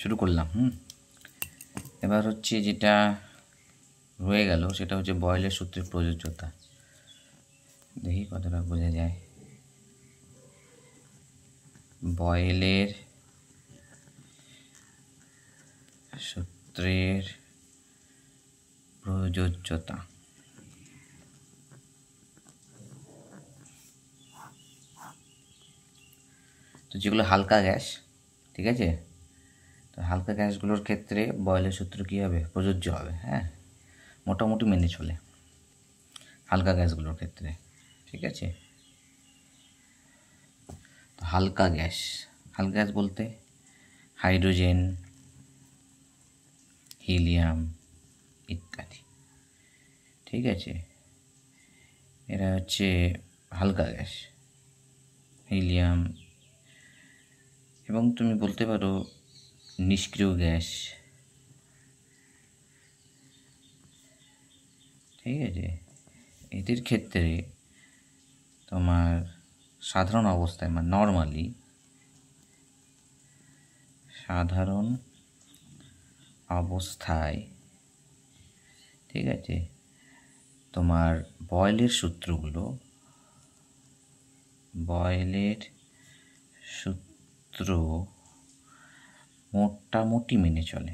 শুরু করলাম। এবার হচ্ছে যেটা রয়ে গেল সেটা হচ্ছে বয়েলের সূত্রের প্রযোজ্যতা। দেখি কতটা বোঝা যায়। বয়েলের সূত্রের প্রযোজ্যতা। তো যেগুলো হালকা গ্যাস, ঠিক আছে, তো হালকা গ্যাসগুলোর ক্ষেত্রে বয়েলের সূত্র কী হবে? প্রযোজ্য হবে। হ্যাঁ, মোটামুটি মেনে চলে হালকা গ্যাসগুলোর ক্ষেত্রে, ঠিক আছে। তো হালকা গ্যাস বলতে হাইড্রোজেন, হিলিয়াম ইত্যাদি, ঠিক আছে। এরা হচ্ছে হালকা গ্যাস, হিলিয়াম, এবং তুমি বলতে পারো নিষ্ক্রিয় গ্যাস, ঠিক আছে। এদের ক্ষেত্রে তোমার সাধারণ অবস্থায় মানে নর্মালি সাধারণ অবস্থায়, ঠিক আছে, তোমার বয়েলের সূত্র মোটামুটি মেনে চলে।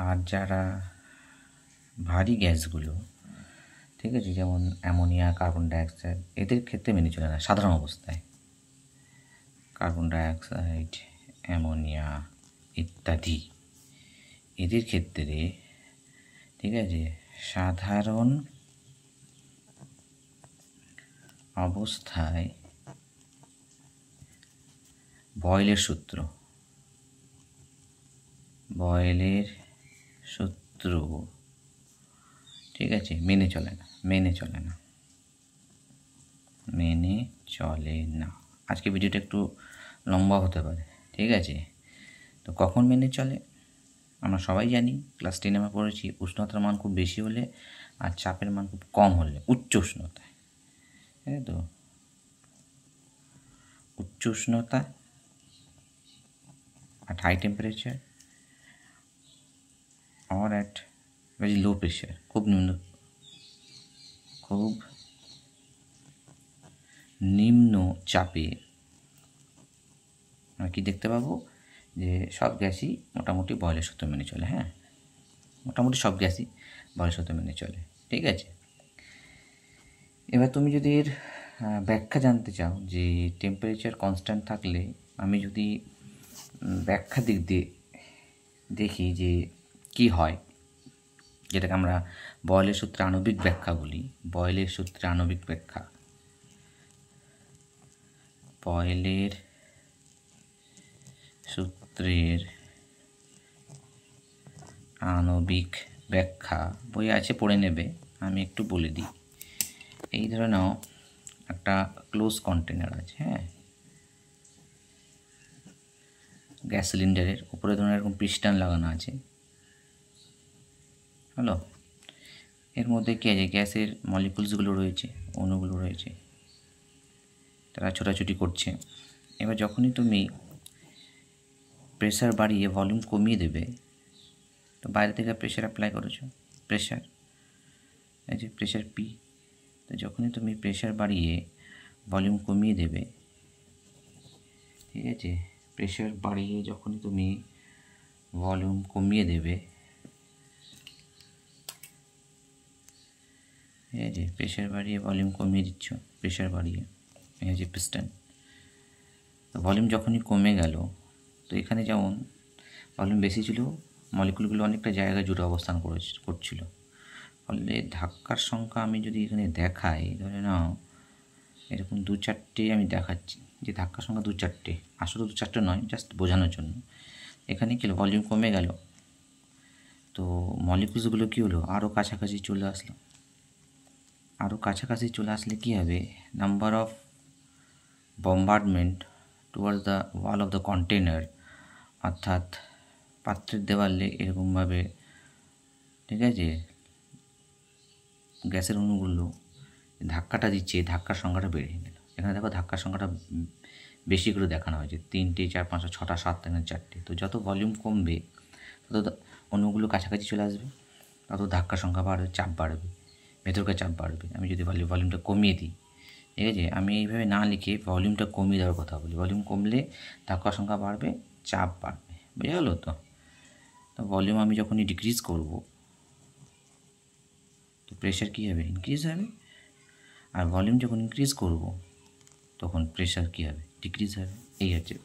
আর যারা ভারী গ্যাসগুলো, ঠিক আছে, যেমন অ্যামোনিয়া, কার্বন ডাইঅক্সাইড, এদের ক্ষেত্রে মেনে চলে না সাধারণ অবস্থায়। কার্বন ডাইঅক্সাইড, অ্যামোনিয়া ইত্যাদি, এদের ক্ষেত্রে, ঠিক আছে, সাধারণ অবস্থায় বয়েলের সূত্র, ঠিক আছে, মেনে চলে না। আজকে ভিডিওটা একটু লম্বা হতে পারে, ঠিক আছে। তো কখন মেনে চলে? আমরা সবাই জানি, ক্লাস 10 আমরা পড়েছি, উষ্ণতার মান খুব বেশি হলে আর চাপের মান খুব কম হলে, উচ্চ উষ্ণতায়, তাই তো, উচ্চ উষ্ণতা at high temperature or at very low pressure, খুব নিম্ন চাপে আমরা কি দেখতে পাবো? যে সব গ্যাসই মোটামুটি বয়েলের সূত্র মেনে চলে। হ্যাঁ, মোটামুটি সব গ্যাসই বয়েলের সূত্র মেনে চলে, ঠিক আছে। এবার তুমি যদি এর ব্যাখ্যা জানতে চাও যে টেম্পারেচার কনস্ট্যান্ট থাকলে, আমি যদি ব্যাখ্যা দিক দিয়ে দেখি যে কি হয়, যেটাকে আমরা বয়েলের সূত্রে আণবিক ব্যাখ্যা বলি। বয়েলের সূত্রের আণবিক ব্যাখ্যা বই আছে, পড়ে নেবে, আমি একটু বলে দিই। এই ধরে নাও একটা ক্লোজ কন্টেনার আছে, হ্যাঁ, গ্যাস সিলিন্ডারের উপরে ধরুন এরকম পিস্টন লাগানো আছে, হলো। এর মধ্যে কী আছে? গ্যাসের মলিকুলসগুলো রয়েছে, অণুগুলো রয়েছে, তারা ছোটাছুটি করছে। এবার যখনই তুমি প্রেসার বাড়িয়ে ভলিউম কমিয়ে দেবে, তো বাইরে থেকে প্রেসার অ্যাপ্লাই করেছো, প্রেসার, এই যে প্রেসার পি, তো যখনই তুমি প্রেসার বাড়িয়ে ভলিউম কমিয়ে দেবে, ঠিক আছে, প্রেসার বাড়িয়ে যখনই তুমি ভলিউম কমিয়ে দেবে, ঠিক আছে, প্রেসার বাড়িয়ে ভলিউম কমিয়ে দিচ্ছ, প্রেসার বাড়িয়ে, এই যে পিস্টন, তো ভলিউম যখনই কমে গেল, তো এখানে যেমন ভলিউম বেশি ছিল, মলিকুলগুলো অনেকটা জায়গায় জুড়ে অবস্থান করছিল, ফলে ধাক্কার সংখ্যা আমি যদি এখানে দেখাই, ধরে নাও এরকম 2-4টে আমি দেখাচ্ছি যে ধাক্কার সংখ্যা 2-4টে, আসলে 2-4টে নয়, জাস্ট বোঝানোর জন্য। এখানে কি হলো? ভলিউম কমে গেল, তো মলিকুলসগুলো কী হলো? আরও কাছাকাছি চলে আসলো। আরও কাছাকাছি চলে আসলে কী হবে? Number of bombardment towards the wall of the container, অর্থাৎ পাত্রের দেওয়ালে এরকমভাবে, ঠিক আছে, গ্যাসের অণুগুলো ধাক্কাটা দিচ্ছে, ধাক্কার সংখ্যাটা বেড়ে গেল। এখানে দেখো ধাক্কার সংখ্যাটা বেশি করে দেখানো হয়েছে, 3টে 4 5 6টা 7টা 4টে। তো যত ভলিউম কমবে তত অণুগুলো কাছাকাছি চলে আসবে, তত ধাক্কার সংখ্যা বাড়বে, চাপ বাড়বে, ভেতরকার চাপ বাড়বে। আমি যদি ভলিউমটা কমিয়ে দিই, ঠিক আছে, আমি এইভাবে না লিখে ভলিউমটা কমিয়ে দেওয়ার কথা বলি। ভলিউম কমলে ধাক্কার সংখ্যা বাড়বে, চাপ বাড়বে, বুঝে গেলো তো? তো ভলিউম আমি যখনই ডিক্রিজ করব তো প্রেশার কী হবে? ইনক্রিজ হবে। আর ভলিউম যখন ইনক্রিজ করব তখন প্রেশার কী হবে? ডিক্রিজ হবে। এই হচ্ছে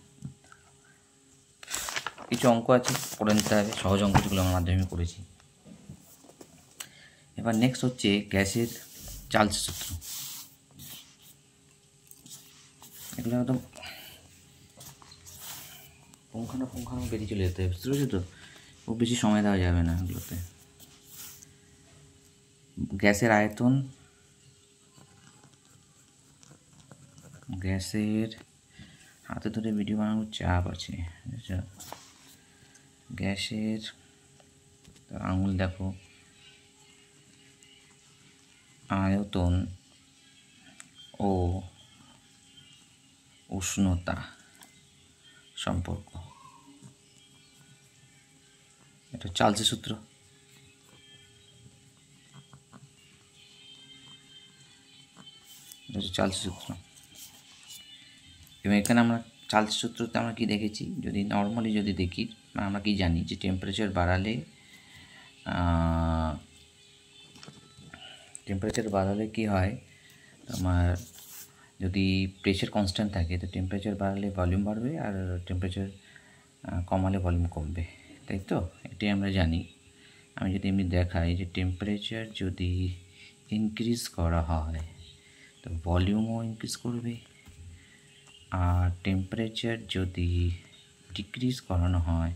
কিছু অঙ্ক আছে, করে নিতে হবে, সহজ অঙ্ক যেগুলো আমার মাধ্যমে করেছি। এবার নেক্সট হচ্ছে গ্যাসের চার্লস সূত্র। এগুলো একদম পুঙ্খানুপুঙ্খানু বেরিয়ে চলে যেতে হবে, বুঝতে পেরেছো তো? খুব বেশি সময় দেওয়া যাবে না এগুলোতে। গ্যাসের আয়তন, গ্যাসের হাতে ধরে ভিডিও বানানোর চাপ আছে, বুঝেছো? গ্যাসের আঙুল দেখো, আয়তন ও উষ্ণতা সম্পর্ক, এটা চার্লসের সূত্র। এটা হচ্ছে চার্লসের সূত্র। এবং এখানে আমরা চার্লসের সূত্রতে আমরা কি দেখেছি, যদি নর্মালি যদি দেখি, আমরা কি জানি যে টেম্পারেচার বাড়ালে কি হয়, তোমার যদি প্রেশার কনস্ট্যান্ট থাকে তো টেম্পারেচার বাড়ালে ভলিউম বাড়বে, আর টেম্পারেচার কমালে ভলিউম কমবে, তাই তো? এটাই আমরা জানি। আমি যদি এমনি দেখাই যে টেম্পারেচার যদি ইনক্রিজ করা হয় তো ভলিউমও ইনক্রিজ করবে, আর টেম্পারেচার যদি ডিক্রিজ করানো হয়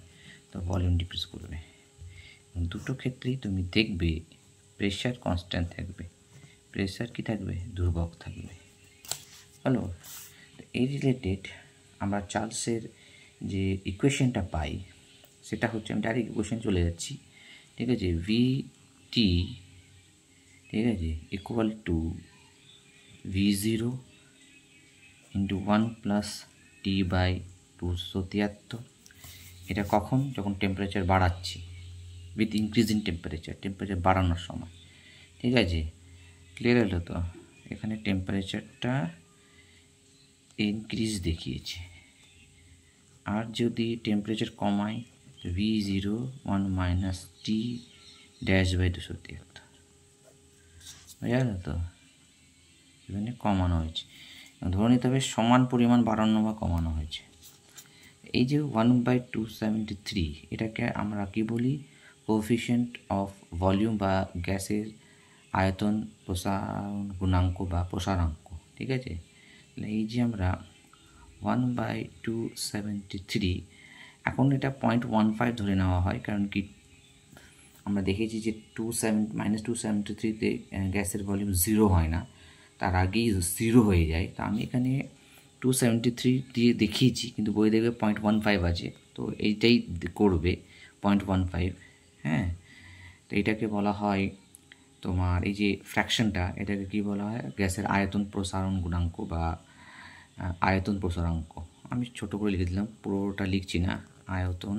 তো ভলিউম ডিক্রিজ করবে। দুটো ক্ষেত্রেই তুমি দেখবে প্রেশার কনস্ট্যান্ট থাকবে, প্রেশার কি থাকবে? ধ্রুবক থাকবে। হ্যালো, এই রিলেটেড আমরা চার্লসের যে ইকুয়েশনটা পাই সেটা হচ্ছে, আমি ডাইরেক্ট ইকুয়েশন চলে যাচ্ছি, ঠিক আছে, VT, ঠিক আছে, equal to V0 into 1+T/273। এটা কখন? যখন টেম্পারেচার বাড়াচ্ছি, উইথ ইনক্রিজ ইন টেম্পারেচার বাড়ানোর সময়, ঠিক আছে? ক্লিয়ার হলো তো? এখানে টেম্পারেচারটা ইনক্রিজ দেখিয়েছে, আর যদি টেম্পারেচার কমাই তো V0 1-T-273, বুঝা গেল তো? এখানে কমানো হয়েছে, ধরে নিতে হবে সমান পরিমাণ বাড়ানো বা কমানো হয়েছে। এই যে 1/273, এটাকে আমরা কি বলি? কোএফিশিয়েন্ট অফ ভলিউম বা গ্যাসের আয়তন প্রসারণ গুণাঙ্ক বা প্রসারাঙ্ক, ঠিক আছে? এই যে আমরা 1/273, এখন এটা 0.15 ধরে নেওয়া হয়, কারণ কি আমরা দেখেছি যে -273-তে গ্যাসের ভলিউম 0 হয় না, তার আগেই 0 হয়ে যায়। তো আমি এখানে 273 দিয়ে দেখিয়েছি, কিন্তু বই দেখবে 0.15 আছে, তো এইটাই করবে 0.15। হ্যাঁ, তো এটাকে বলা হয় তোমার, এই যে ফ্র্যাকশনটা, এটাকে কি বলা হয়? গ্যাসের আয়তন প্রসারণ গুণাঙ্ক বা আয়তন প্রসারাঙ্ক। আমি ছোট করে লিখে দিলাম, পুরোটা লিখছি না। আয়তন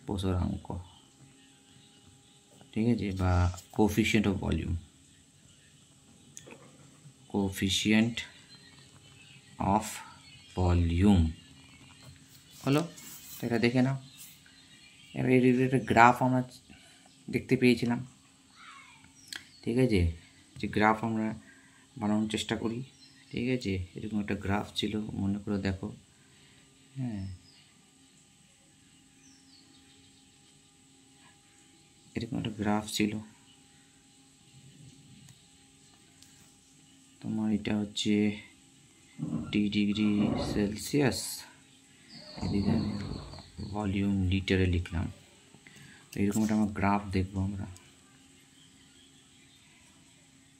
প্রসারাঙ্ক, ঠিক আছে, বা coefficient of volume, coefficient of volume হলো। এটা দেখে নাও। এবার এই রিলেটেড গ্রাফ আমরা দেখতে পেয়েছিলাম, ঠিক আছে, যে গ্রাফ আমরা বানানোর চেষ্টা করি, ঠিক আছে? এরকম একটা গ্রাফ ছিল, মনে করে দেখো। হ্যাঁ, এরকম একটা গ্রাফ ছিল তোমার। এটা হচ্ছে °C, এদিকে আমি ভলিউম লিটারে লিখলাম। এরকম একটা আমরা গ্রাফ দেখবো আমরা,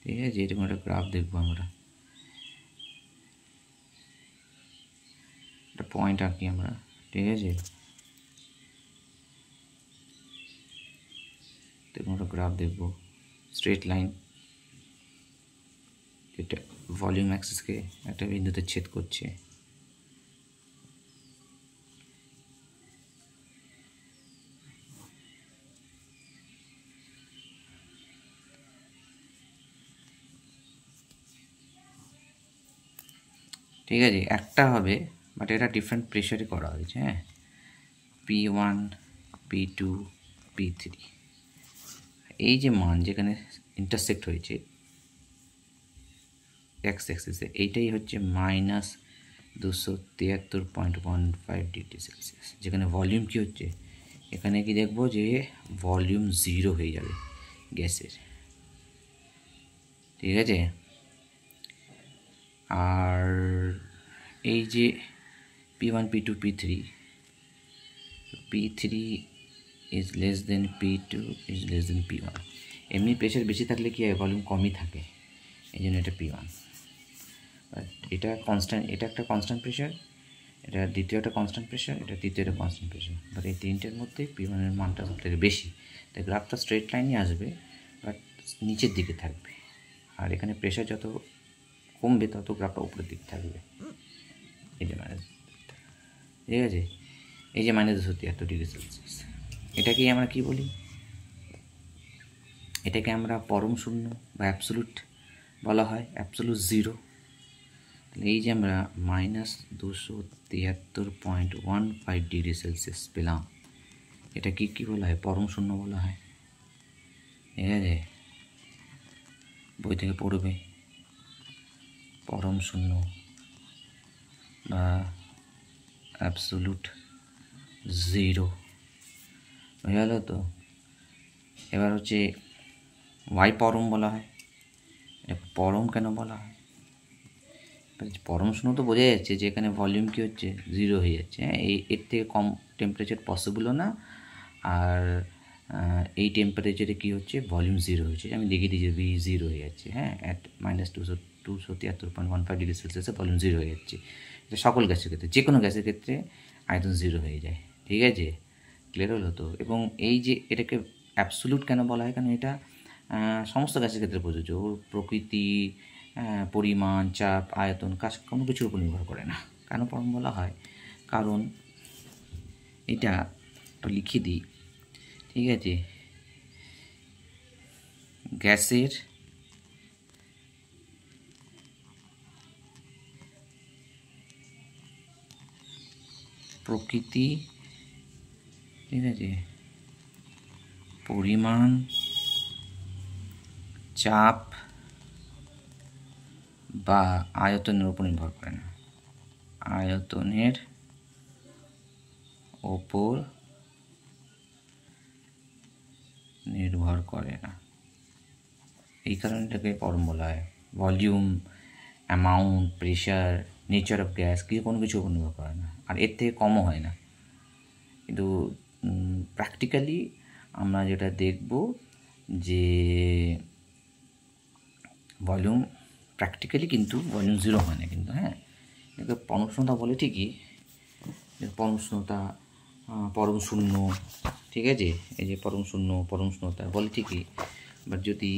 ঠিক আছে? এরকম একটা গ্রাফ দেখবো আমরা, একটা পয়েন্ট আঁকি আমরা, ঠিক আছে, দেখুন একটা গ্রাফ দেখব, স্ট্রেট লাইন যেটা ভলিউম অ্যাক্সিসকে একটা বিন্দুতে ছেদ করছে। ঠিক আছে, একটা হবে, বাট এটা ডিফারেন্ট প্রেশারে করা হয়েছে। হ্যাঁ, P1, P2, P3, এই যে মান যেখানে ইন্টারসেক্ট হয়েছে এক্স অ্যাক্সিসে, এইটাই হচ্ছে -273.15 ডিগ্রি সেলসিয়াস। যেখানে ভলিউম কী হচ্ছে, এখানে কি দেখবো যে ভলিউম 0 হয়ে যাবে গ্যাসের। ঠিক আছে, আর এই যে P1, P2, P3, P3 is less than P2 is less than P1। এমনি প্রেশার বেশি থাকলে কি হয়, ভলিউম কমই থাকে, এই জন্য এটা P1। বাট এটা কনস্ট্যান্ট, এটা একটা কনস্ট্যান্ট প্রেশার, এটা দ্বিতীয়টা কনস্ট্যান্ট প্রেশার, এটা তৃতীয়টা কনস্ট্যান্ট প্রেশার। বাট এই তিনটের মধ্যে P1 এর মানটা সবথেকে বেশি, তাই গ্রাফটা স্ট্রেট লাইনই আসবে, বাট নিচের দিকে থাকবে। আর এখানে প্রেশার যত কমবে তত গ্রাফটা উপরের দিকে থাকবে। এই যে মাইনাস, ঠিক আছে, এই যে -273 ডিগ্রি সেলসিয়াস, এটাকেই আমরা কি বলি, এটাকে আমরা পরম শূন্য বা অ্যাবসোলুট বলা হয়, অ্যাবসোলুট জিরো। এই যে আমরা -273.15 ডিগ্রি সেলসিয়াস পেলাম, এটা কি কি বলা হয়, পরম শূন্য বলা হয়। ঠিক আছে, বই থেকে পড়বে পরম শূন্য বা অ্যাবসোলুট জিরো, হয়ে গেল তো। এবার হচ্ছে ওয়াই পরম বলা হয়। পরম কেন বলা হয়, পরম শূন্য তো বোঝা যাচ্ছে যে এখানে ভলিউম কী হচ্ছে, 0 হয়ে যাচ্ছে। হ্যাঁ, এর থেকে কম টেম্পারেচার পসিবলও না, আর এই টেম্পারেচারে কী হচ্ছে, ভলিউম 0 হচ্ছে। আমি দেখিয়ে দিয়েছি V 0 হয়ে যাচ্ছে। হ্যাঁ, অ্যাট -273.15 ডিগ্রি সেলসিয়াসে ভলিউম 0 হয়ে যাচ্ছে। এটা সকল গ্যাসের ক্ষেত্রে, যে কোনো গ্যাসের ক্ষেত্রে আয়তন 0 হয়ে যায়। ঠিক আছে, ক্লিয়ার হলো তো। এবং এই যে এটাকে অ্যাবসোলুট কেন বলা হয়, কারণ এটা সমস্ত গ্যাসের ক্ষেত্রে প্রযোজ্য। ওর প্রকৃতি, পরিমাণ, চাপ, আয়তন, কাজ কোনো কিছুর উপর নির্ভর করে না। কেন পরম বলা হয়, কারণ এটা লিখে দিই। ঠিক আছে, গ্যাসের প্রকৃতি, ঠিক আছে, পরিমাণ, চাপ বা আয়তনের উপর নির্ভর করে না, আয়তনের ওপর নির্ভর করে না। এই কারণে এটাকে পরম বলা হয়। Volume, amount, pressure, nature of gas কিছু কোনো কিছু উপর নির্ভর করে না, আর এর থেকে কমও হয় না। কিন্তু প্র্যাকটিক্যালি আমরা যেটা দেখব যে ভলিউম প্র্যাকটিক্যালি কিন্তু ভলিউম 0 হয় না কিন্তু। হ্যাঁ, এটাকে পরম শূন্যতা বলে ঠিকই, পরম শূন্যতা, পরম শূন্য, ঠিক আছে, এই যে পরম শূন্য, পরম শূন্যতা বলে ঠিকই, বাট যদি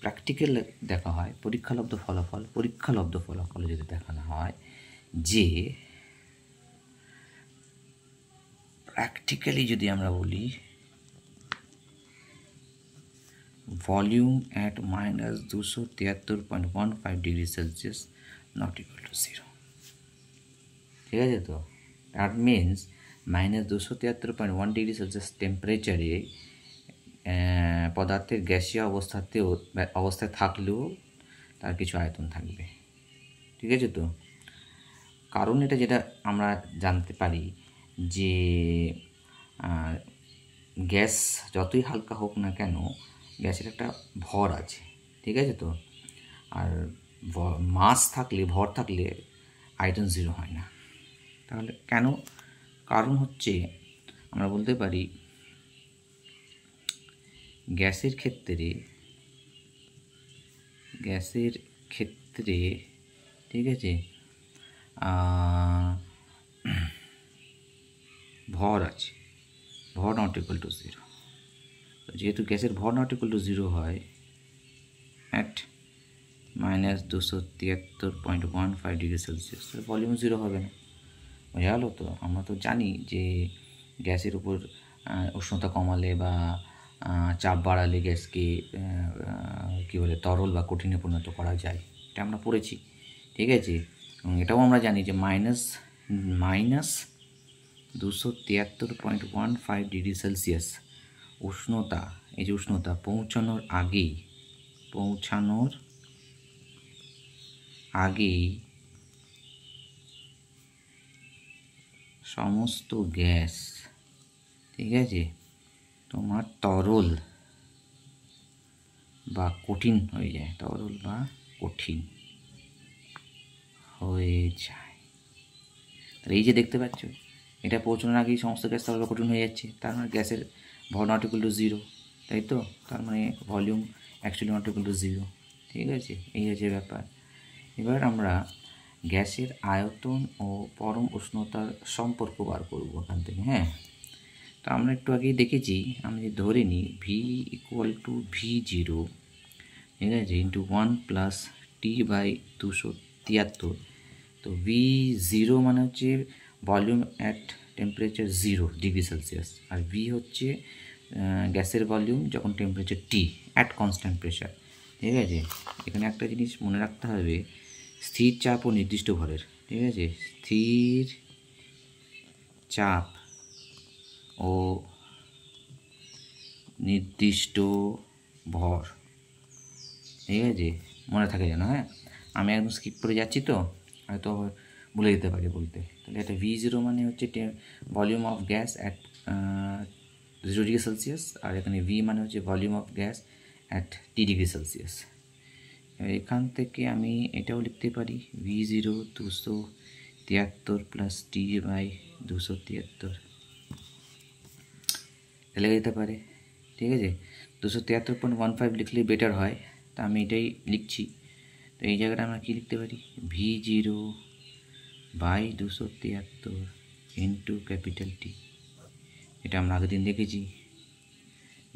প্র্যাকটিক্যাল দেখা হয়, পরীক্ষালব্ধ ফলাফল যদি দেখানো হয় যে প্র্যাকটিক্যালি যদি আমরা বলি volume at -273.15 degree Celsius not equal to 0। ঠিক আছে তো, দ্যাট মিনস -273.1 ডিগ্রি সেলসিয়াস টেম্পারেচারে পদার্থের গ্যাসীয় অবস্থায় থাকলেও তার কিছু আয়তন থাকবে। ঠিক আছে তো, কারণ এটা যেটা আমরা জানতে পারি যে গ্যাস যতই হালকা হোক না কেন, গ্যাসের একটা ভর আছে। ঠিক আছে তো, আর মাস থাকলে, ভর থাকলে আয়তন 0 হয় না। তাহলে কেন, কারণ হচ্ছে আমরা বলতে পারি গ্যাসের ক্ষেত্রে, ঠিক আছে, ভর আছে, ভর নট ইকুয়াল টু 0। তো যেহেতু গ্যাসের ভর নট ইকুয়াল টু 0 হয় অ্যাট -273.15 ডিগ্রি সেলসিয়াস, ভলিউম 0 হবে না। বোঝা গেল তো? আমরা তো জানি যে গ্যাসের উপর উষ্ণতা কমালে বা চাপ বাড়ালে গ্যাসকে কী বলে তরল বা কঠিনে পরিণত করা যায়, এটা আমরা পড়েছি, ঠিক আছে। এবং এটাও আমরা জানি যে -273.15 ডিগ্রি সেলসিয়াস উষ্ণতা, এই যে উষ্ণতা পৌঁছানোর আগেই সমস্ত গ্যাস, ঠিক আছে, তোমার তরল বা কঠিন হয়ে যায়, তরল বা কঠিন হয়ে যায়। তাহলে এই যে দেখতে পাচ্ছ, এটা পৌঁছানোর আগেই সমস্ত গ্যাস তরল বা কঠিন হয়ে যাচ্ছে, তার মানে গ্যাসের ভর নট ইকুয়াল টু 0, তাই তো? তার মানে volume actually not equal to 0, ঠিক আছে। এই হচ্ছে ব্যাপার। এবার আমরা গ্যাসের আয়তন ও পরম উষ্ণতার সম্পর্ক বার করবো ওখান থেকে। হ্যাঁ, তো আমরা একটু আগেই দেখেছি, আমি যদি ধরে নিই ভি ইকুয়াল টু V0, ঠিক আছে, ইন্টু 1 প্লাস T/273। তো V0 মানে হচ্ছে volume at temperature 0 degree Celsius, আর ভি হচ্ছে গ্যাসের ভলিউম যখন temperature T at constant pressure, ঠিক আছে। এখানে একটা জিনিস মনে রাখতে হবে, স্থির চাপ ও নির্দিষ্ট ভরের, ঠিক আছে, স্থির চাপ ও নির্দিষ্ট ভর, ঠিক আছে, মনে থাকে যেন। হ্যাঁ, আমি একদম স্কিপ করে যাচ্ছি তো হয়তো ভুলে যেতে পারি বলতে। তাহলে এটা V0 মানে হচ্ছে volume of gas at 0 degree Celsius, আর এখানে V মানে হচ্ছে volume of gas at T degree Celsius. এখান থেকে আমি এটাও লিখতে পারি V0 273 প্লাস T/273 লেগে যেতে পারে, ঠিক আছে। 273.15 লিখলে বেটার হয়, তা আমি এটাই লিখছি। তো এই জায়গাটা আমরা কী লিখতে পারি, V0/273 ইন্টু ক্যাপিটাল T। এটা আমরা আগের দিন দেখেছি,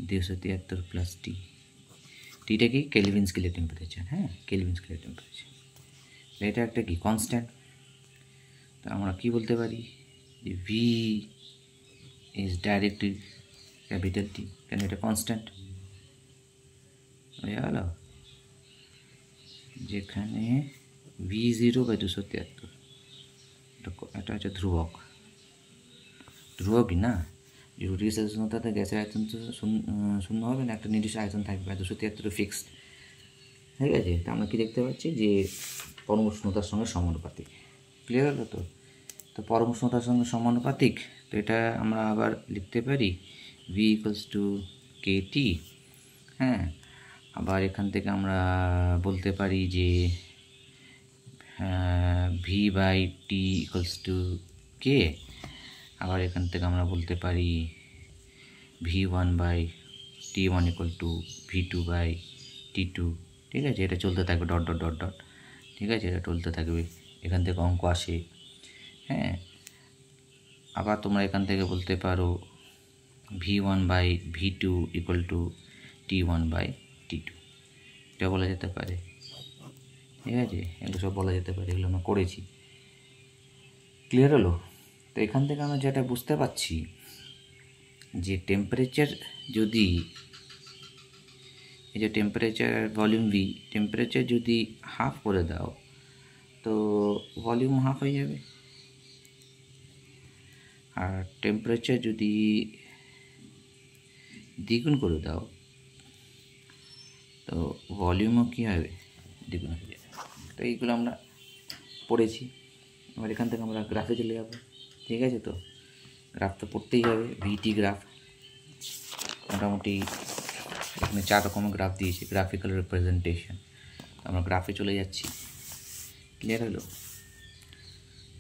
273 প্লাস T। টিটা কি? কেলভিন স্কেলের টেম্পারেচার। হ্যাঁ, কেলভিন স্কেলের টেম্পারেচার। এটা একটা কি কনস্ট্যান্ট। তো আমরা কি বলতে পারি যে V is directly capital T, কেন এটা কনস্ট্যান্ট। বোঝা গেল? যেখানে V0/273 এটা হচ্ছে ধ্রুবকই না, 0 ডিগ্রি সেলসিয়াস উষ্ণতাতে গ্যাসের আয়তন তো শূন্য হবে না, একটা নির্দিষ্ট আয়তন থাকবে, 273 ফিক্সড, ঠিক আছে। তো আমরা কি দেখতে পাচ্ছি যে পরম উষ্ণতার সঙ্গে সমানুপাতিক। ক্লিয়ার হলো তো? তো পরম উষ্ণতার সঙ্গে সমানুপাতিক, তো এটা আমরা আবার লিখতে পারি V = KT। হ্যাঁ, আবার এখান থেকে আমরা বলতে পারি যে V/T = K। আবার এখান থেকে আমরা বলতে পারি V1/T1 = V2/T2, ঠিক আছে। এটা চলতে থাকবে ডট ডট ডট ডট, ঠিক আছে, এটা চলতে থাকবে, এখান থেকে অঙ্ক আসে। হ্যাঁ, আবার তোমরা এখান থেকে বলতে পারো V1/V2 = T1/T2, এটা বলা যেতে পারে, ঠিক আছে। এগুলো সব বলা যেতে পারে, এগুলো আমরা করেছি। ক্লিয়ার হলো? তো এখান থেকে আমরা যেটা বুঝতে পারছি যে টেম্পারেচার যদি, এই যে টেম্পারেচার ভলিউম V, টেম্পারেচার যদি হাফ করে দাও তো ভলিউম হাফ হয়ে যাবে, আর টেম্পারেচার যদি দ্বিগুণ করে দাও তো ভলিউমও কী হবে, দ্বিগুণ হয়ে যাবে। তো এইগুলো আমরা পড়েছি। এবার এখান থেকে আমরা গ্রাফে চলে যাব, ঠিক আছে। তো গ্রাফ তো পড়তেই হবে, VT গ্রাফ। মোটামুটি এখানে 4 রকমের গ্রাফ দিয়েছে, গ্রাফিক্যাল রিপ্রেজেন্টেশন। আমরা গ্রাফে চলে যাচ্ছি। ক্লিয়ার হলো?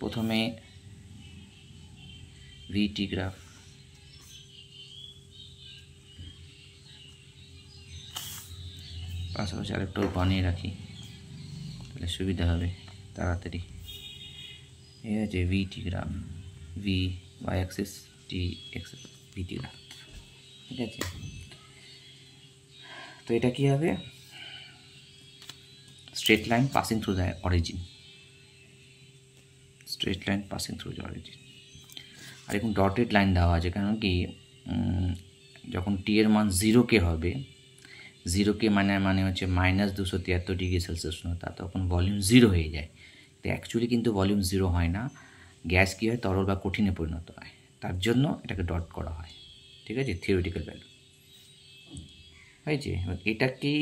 প্রথমে VT গ্রাফ, পাশাপাশি আরেকটাও বানিয়ে রাখি তাহলে সুবিধা হবে তাড়াতাড়ি। ঠিক আছে, VT graph, V y axis, T T X VT graph. ঠিক আছে, তো এটা কি হবে? Straight line passing through the origin, straight line passing through the origin. আর এখন ডটেড লাইন দেওয়া আছে, কারণ কি যখন টি এর মান 0K হবে, 0K মানে হচ্ছে -273 ° উষ্ণতা, তখন ভলিউম 0 হয়ে যায়। তো অ্যাকচুয়ালি কিন্তু ভলিউম 0 হয় না, গ্যাস কী হয়, তরল বা কঠিনে পরিণত হয়, তার জন্য এটাকে ডট করা হয়। ঠিক আছে, থিওরিটিক্যাল ভ্যালু হয়েছে। এবার এটা কি,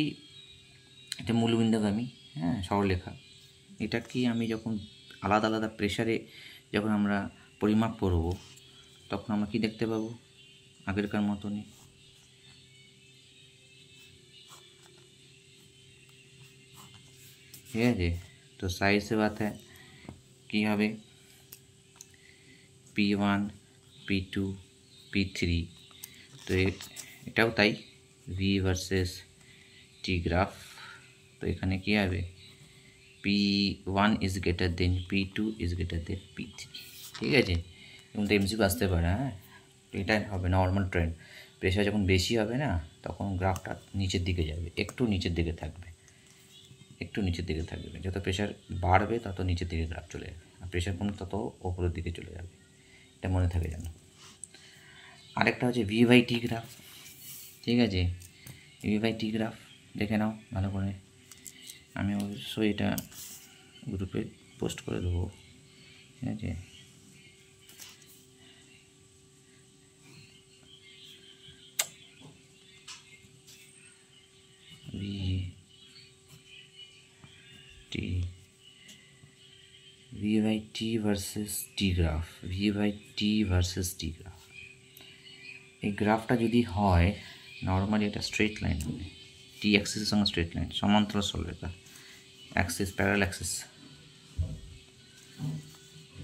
এটা মূলবিন্দুগামী, হ্যাঁ, সরলরেখা। এটা কি আমি যখন আলাদা আলাদা প্রেশারে যখন আমরা পরিমাপ করব, তখন আমরা কি দেখতে পাবো? আগেরকার মতনই ঠিক আছে। তো साइज से बात है কি হবে, P1 P2 P3। তো এটাও তাই, V ভার্সেস টি গ্রাফ। তো এখানে কি হবে, P1 is greater then P2 is greater then P3। ঠিক আছে, এবং তো এমসিকিউ আসতে পারে। হ্যাঁ, তো এটাই হবে নর্মাল ট্রেন্ড। প্রেশার যখন বেশি হবে না, তখন গ্রাফটা নিচের দিকে যাবে, একটু নিচের দিকে থাকবে, একটু নিচের দিকে থাকবে। যত প্রেশার বাড়বে তত নিচের দিকে গ্রাফ চলে যাবে, আর প্রেশার কমলে তত ওপরের দিকে চলে যাবে। এটা মনে থাকে যেন। আরেকটা হচ্ছে V/T গ্রাফ। ঠিক আছে, V/T গ্রাফ দেখে নাও ভালো করে। আমি অবশ্যই এটা গ্রুপে পোস্ট করে দেবো। ঠিক আছে, V/T versus T graph, V/T versus T graph. এই গ্রাফটা যদি হয়, নর্মালি এটা স্ট্রেট লাইন হবে, টি অ্যাক্সিসের সঙ্গে স্ট্রেট লাইন, সমান্তরাল সরলরেখা, অ্যাক্সিস প্যারালাল অ্যাক্সিস,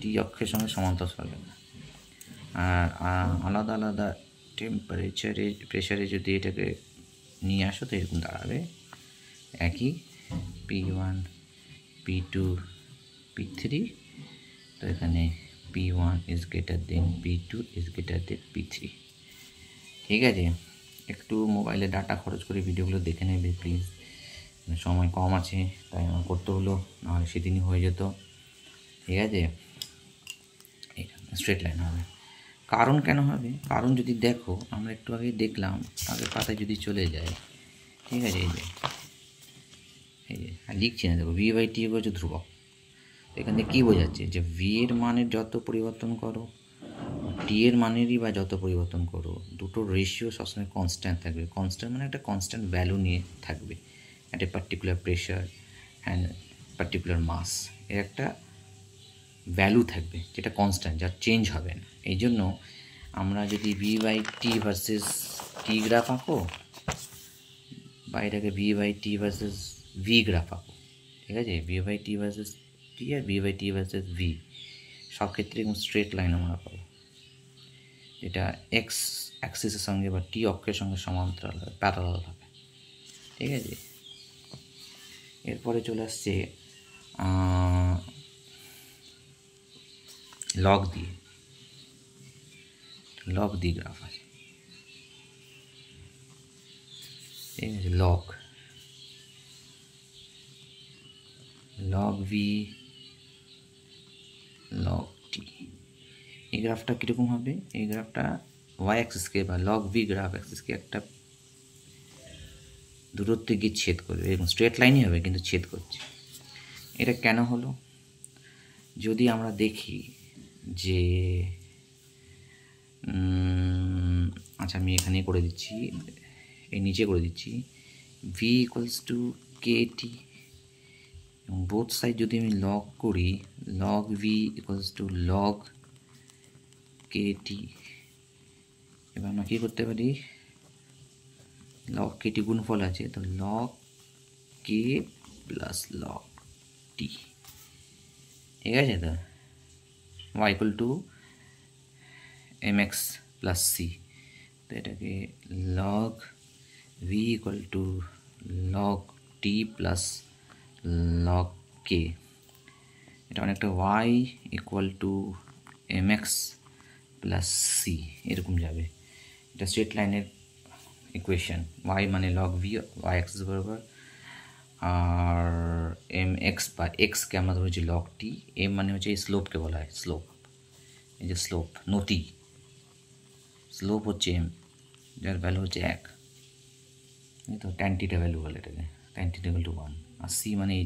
টি অক্ষের সঙ্গে সমান্তরাল সরলরেখা। আর আলাদা আলাদা টেম্পারেচারে প্রেশারে যদি এটাকে নিয়ে আসো, তো এরকম দাঁড়াবে একই P1 P2 P3। তো এখানে P1 is greater then P2 is greater then P3। ঠিক আছে, একটু মোবাইলে ডাটা খরচ করে ভিডিওগুলো দেখে নেবে প্লিজ, সময় কম আছে তাই আমার করতে হলো, নাহলে সেদিনই হয়ে যেত। ঠিক আছে, স্ট্রেট লাইন হবে। কারণ কেন হবে, কারণ যদি দেখো, আমরা একটু আগে দেখলাম, আগের পাতায় যদি চলে যায়, ঠিক আছে, এই যে আর লিখছি না, দেখো V/T হচ্ছে ধ্রুবক। এখানে কী বোঝাচ্ছে, যে ভি এর মানের যত পরিবর্তন করো, টি এর মানেরই বা যত পরিবর্তন করো, দুটোর রেশিও সবসময় কনস্ট্যান্ট থাকবে। কনস্ট্যান্ট মানে একটা কনস্ট্যান্ট ভ্যালু নিয়ে থাকবে, একটা পার্টিকুলার প্রেশার অ্যান্ড পার্টিকুলার মাস, এর একটা ভ্যালু থাকবে যেটা কনস্ট্যান্ট, যা চেঞ্জ হবে না। এই জন্য আমরা যদি V/T ভার্সেস টি গ্রাফ আঁকো, বা এটাকে V/T ভার্সেস ভি গ্রাফ আঁকো, ঠিক আছে, V/T ভার্সেস টি আর V/T ভার্সেস ভি, সব ক্ষেত্রে এবং স্ট্রেট লাইন আমরা পাবো, এটা এক্স অ্যাক্সিসের সঙ্গে বা টি অক্ষের সঙ্গে সমান্তরাল হবে, প্যারালাল হবে। ঠিক আছে, এরপরে চলে আসছে লগ দিয়ে, লগ দিয়ে গ্রাফ আছে। ঠিক আছে, লগ ভি লগ টি। এই গ্রাফটা কীরকম হবে, এই গ্রাফটা ওয়াই অ্যাক্সিসকে বা লগ ভি গ্রাফ অ্যাক্সিসকে একটা দূরত্বে গিয়ে ছেদ করবে, এবং স্ট্রেট লাইনই হবে কিন্তু ছেদ করছে। এটা কেন হলো, যদি আমরা দেখি যে আচ্ছা আমি এখানে করে দিচ্ছি, এই নিচে করে দিচ্ছি, V equals to K T, এবং বোথ সাইড যদি আমি লগ করি, log V equals to log K T. এবার আমরা কী করতে পারি, লগ কে টি গুণফল আছে, তো log K plus log T. ঠিক আছে, তো Y equal to M X plus C. তো এটাকে log V equal to log T plus log K, এটা অনেকটা Y equal to M X plus C এরকম যাবে। এটা স্ট্রেট লাইনের ইকুয়েশন। ওয়াই মানে লগ ভি, ওয়াই এক্সিস বরাবর, আর এম এক্স বা এক্সকে আমরা ধরেছি লগ টি, এম মানে হচ্ছে এই স্লোপকে বলা হয় স্লোপ, এই যে স্লোপ নতি, স্লোপ হচ্ছে এম, যার ভ্যালু হচ্ছে 1, এই তো ট্যান টিটা ভ্যালু বলে এটাকে, ট্যান টিটা ইকুয়াল টু 1। আর সি মানে এই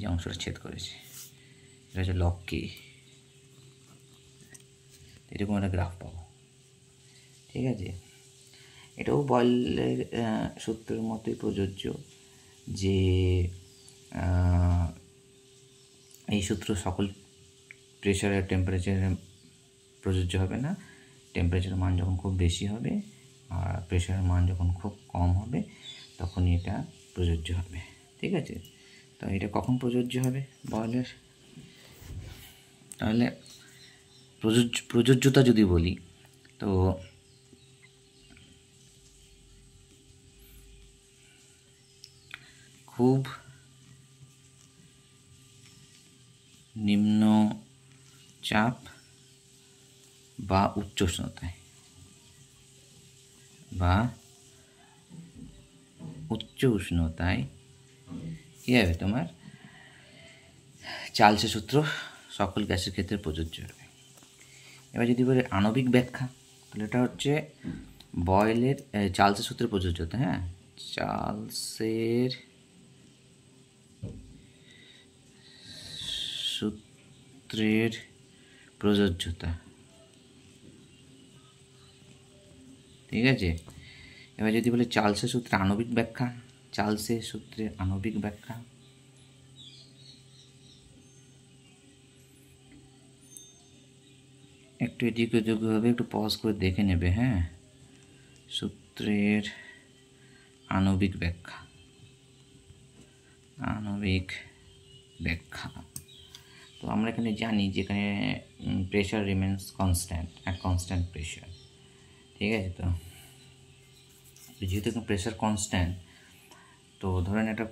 যে অংশটা ছেদ করেছে, এটা হচ্ছে লগ কে। এরকম একটা গ্রাফ পাবো, ঠিক আছে। এটাও বয়েলের সূত্রের মতোই প্রযোজ্য, যে এই সূত্র সকল প্রেশার আর টেম্পারেচারে প্রযোজ্য হবে না। টেম্পারেচারের মান যখন খুব বেশি হবে আর প্রেশারের মান যখন খুব কম হবে তখনই এটা প্রযোজ্য হবে, ঠিক আছে। তো এটা কখন প্রযোজ্য হবে বয়েলের? তাহলে প্রযোজ্যতা যদি বলি, তো খুব নিম্ন চাপ বা উচ্চ উষ্ণতায় কী হবে তোমার চার্লসের সূত্র সকল গ্যাসের ক্ষেত্রে প্রযোজ্য হবে। এবার যদি বলি আণবিক ব্যাখ্যা, তাহলে এটা হচ্ছে বয়েলের চার্লসের সূত্রের প্রযোজ্যতা। হ্যাঁ, চার্লসের সূত্রের প্রযোজ্যতা, ঠিক আছে। এবার যদি বলে চার্লসের সূত্রের আণবিক ব্যাখ্যা, চার্লসের সূত্রের আণবিক ব্যাখ্যা, একটু এদিকে ওদিকে একটু পজ করে দেখে নেবে। হ্যাঁ, সূত্রের আণবিক ব্যাখ্যা, তো আমরা এখানে জানি যে এখানে pressure remains constant, constant pressure, ঠিক আছে। তো যেহেতু প্রেশার কনস্ট্যান্ট, তো ধরেন একটা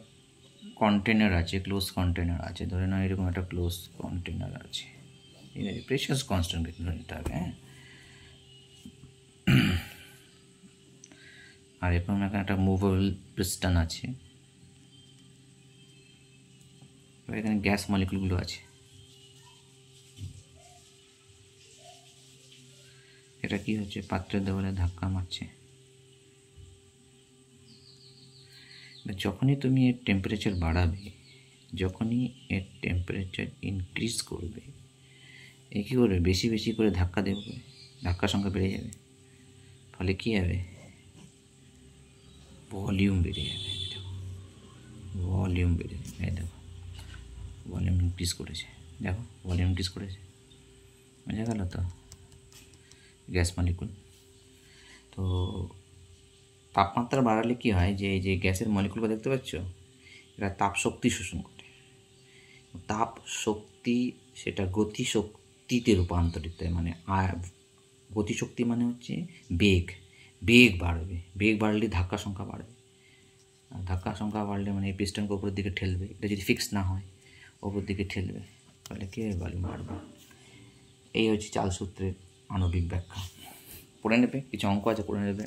কন্টেনার আছে, ক্লোজ কন্টেনার আছে, ধরে নাও এরকম একটা ক্লোজ কন্টেনার আছে, ঠিক আছে। প্রেশার কনস্ট্যান্ট ধরে নিতে হবে। হ্যাঁ, আর এরকম একটা মুভেবল পিস্টন আছে, এবার এখানে গ্যাস মলিকুলগুলো আছে, এটা কি হচ্ছে পাত্রের দেওয়ালে ধাক্কা মারছে। যখনই তুমি এর টেম্পারেচার বাড়াবে, যখনই এর টেম্পারেচার ইনক্রিজ করবে, এ কী করবে বেশি বেশি করে ধাক্কা দেবে, ধাক্কার সংখ্যা বেড়ে যাবে, ফলে কী হবে ভলিউম বেড়ে যাবে, ভলিউম বেড়ে যাবে। এই দেখো ভলিউম ইনক্রিজ করেছে, দেখো ভলিউম ইনক্রিজ করেছে, বোঝা গেল তো গ্যাস মলিকুল। তো তাপমাত্রা বাড়ালে কি হয়, যে এই যে গ্যাসের মলিকুলগুলো দেখতে পাচ্ছ, এরা তাপ শক্তি শোষণ করে, তাপ শক্তি সেটা গতিশক্তিতে রূপান্তরিত হয়। মানে গতিশক্তি মানে হচ্ছে বেগ বাড়বে, বেগ বাড়লে ধাক্কা সংখ্যা বাড়বে, ধাক্কা সংখ্যা বাড়লে মানে এই পিস্টনকে ওপরের দিকে ঠেলবে, এটা যদি ফিক্স না হয় ওপর দিকে ঠেলবে, তাহলে কী হবে ভলিউম বাড়বে। এই হচ্ছে চার্লস সূত্রের আণবিক ব্যাখ্যা। পড়ে নেবে, কিছু অঙ্ক আছে পড়ে নেবে।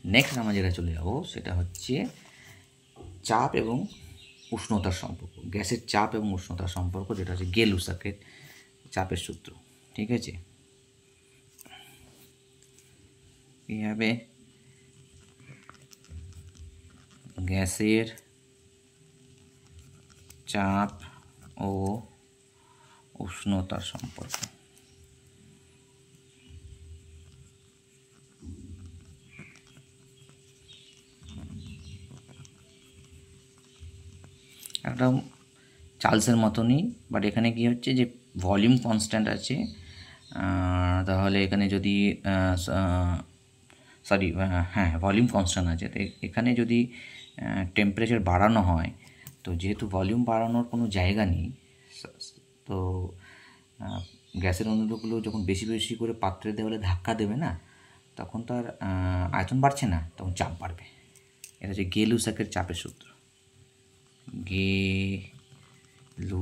নেক্সট আমরা যেটা চলে যাবো সেটা হচ্ছে চাপ এবং উষ্ণতার সম্পর্ক, গ্যাসের চাপ এবং উষ্ণতার সম্পর্ক, যেটা হচ্ছে গেলুসাকের চাপের সূত্র, ঠিক আছে। এইভাবে গ্যাসের চাপ ও উষ্ণতার সম্পর্ক। একদম চার্লসের মতনই, বাট এখানে কি হচ্ছে যে ভলিউম কনস্ট্যান্ট আছে, তাহলে এখানে যদি হ্যাঁ ভলিউম কনস্ট্যান্ট আছে, তো এখানে যদি টেম্পারেচার বাড়ানো হয়, তো যেহেতু ভলিউম বাড়ানোর কোনো জায়গা নেই, তো গ্যাসের অণুগুলো যখন বেশি বেশি করে পাত্রের দেওয়ালে ধাক্কা দেবে না, তখন তার আয়তন বাড়ছে না, তখন চাপ বাড়বে। এটা হচ্ছে গেলুসাকের চাপের সূত্র, গেলুসাকের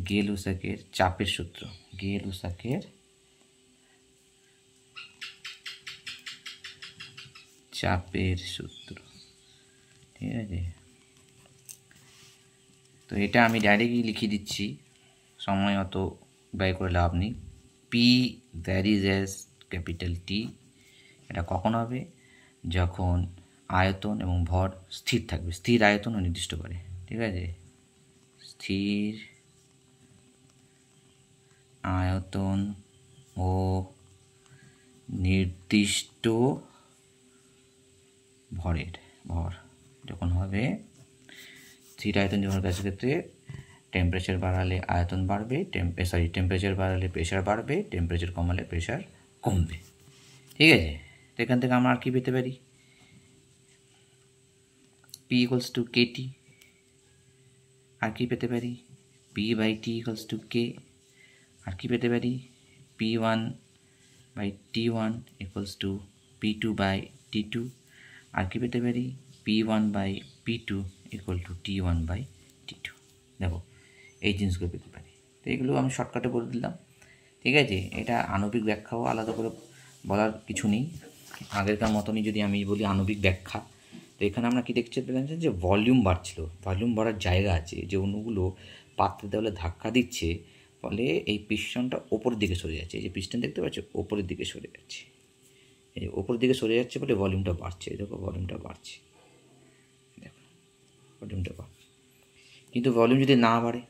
গে-লুসাকের চাপের সূত্র, গে-লুসাকের চাপের সূত্র, ঠিক আছে। তো এটা আমি ডাইরেক্টলি লিখে দিচ্ছি, সময় অত ব্যয় করে লাভ নেই। P varies as capital T, এটা কখন হবে? যখন আয়তন এবং ভর স্থির থাকবে, স্থির আয়তন ও নির্দিষ্ট করে, ঠিক আছে। স্থির আয়তন ও নির্দিষ্ট ভর যখন হবে, স্থির আয়তন যখন গ্যাসের ক্ষেত্রে টেম্পারেচার বাড়ালে আয়তন বাড়বে, টেম্পারেচার বাড়ালে প্রেশার বাড়বে, টেম্পারেচার কমালে প্রেশার কমবে, ঠিক আছে। তো এখান থেকে আমরা আর কি পেতে পারি? P equals to K T. আর কি পেতে পারি? P by T equals to K. আর কি পেতে পারি? P one by T one equals to P two by T two. আর কি পেতে পারি? P one by P two equal to T one by T two. দেখো এই জিনিসগুলো পেতে পারি। তো এগুলো আমি শর্টকাটে বলে দিলাম, ঠিক আছে। এটা আণবিক ব্যাখ্যাও আলাদা করে বলার কিছু নেই, আগেরকার মতনই যদি আমি বলি আণবিক ব্যাখ্যা। তো এখানে আমরা কী দেখতে পেলাম যে ভলিউম বাড়ছিল, ভলিউম বাড়ার জায়গা আছে, যে অণুগুলো পাত্রের দেওয়ালে ধাক্কা দিচ্ছে, ফলে এই পিস্টনটা ওপরের দিকে সরে যাচ্ছে। এই যে পিস্টন দেখতে পাচ্ছ ওপরের দিকে সরে যাচ্ছে, এই ওপরের দিকে সরে যাচ্ছে বলে ভলিউমটা বাড়ছে। দেখো ভলিউমটা বাড়ছে, দেখো ভলিউমটা বাড়ছে। কিন্তু ভলিউম যদি না বাড়ে,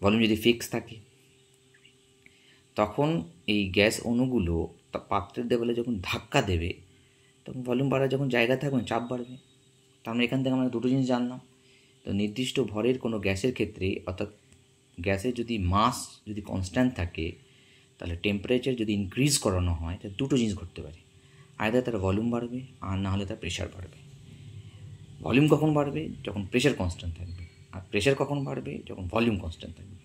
ভলিউম যদি ফিক্স থাকে, তখন এই গ্যাস অণুগুলো পাত্রের দেওয়ালে যখন ধাক্কা দেবে, তখন ভলিউম বাড়ার যখন জায়গা থাকবে চাপ বাড়বে। তার মানে এখান থেকে আমরা দুটো জিনিস জানলাম। তো নির্দিষ্ট ভরের কোনো গ্যাসের ক্ষেত্রে, অর্থাৎ গ্যাসের যদি মাস যদি কনস্ট্যান্ট থাকে, তাহলে টেম্পারেচার যদি ইনক্রিজ করানো হয়, তাহলে দুটো জিনিস ঘটতে পারে। আয়দা তার ভলিউম বাড়বে, আর না হলে তার প্রেশার বাড়বে। ভলিউম কখন বাড়বে? যখন প্রেশার কনস্ট্যান্ট থাকবে। আর প্রেশার কখন বাড়বে? যখন ভলিউম কনস্ট্যান্ট থাকবে।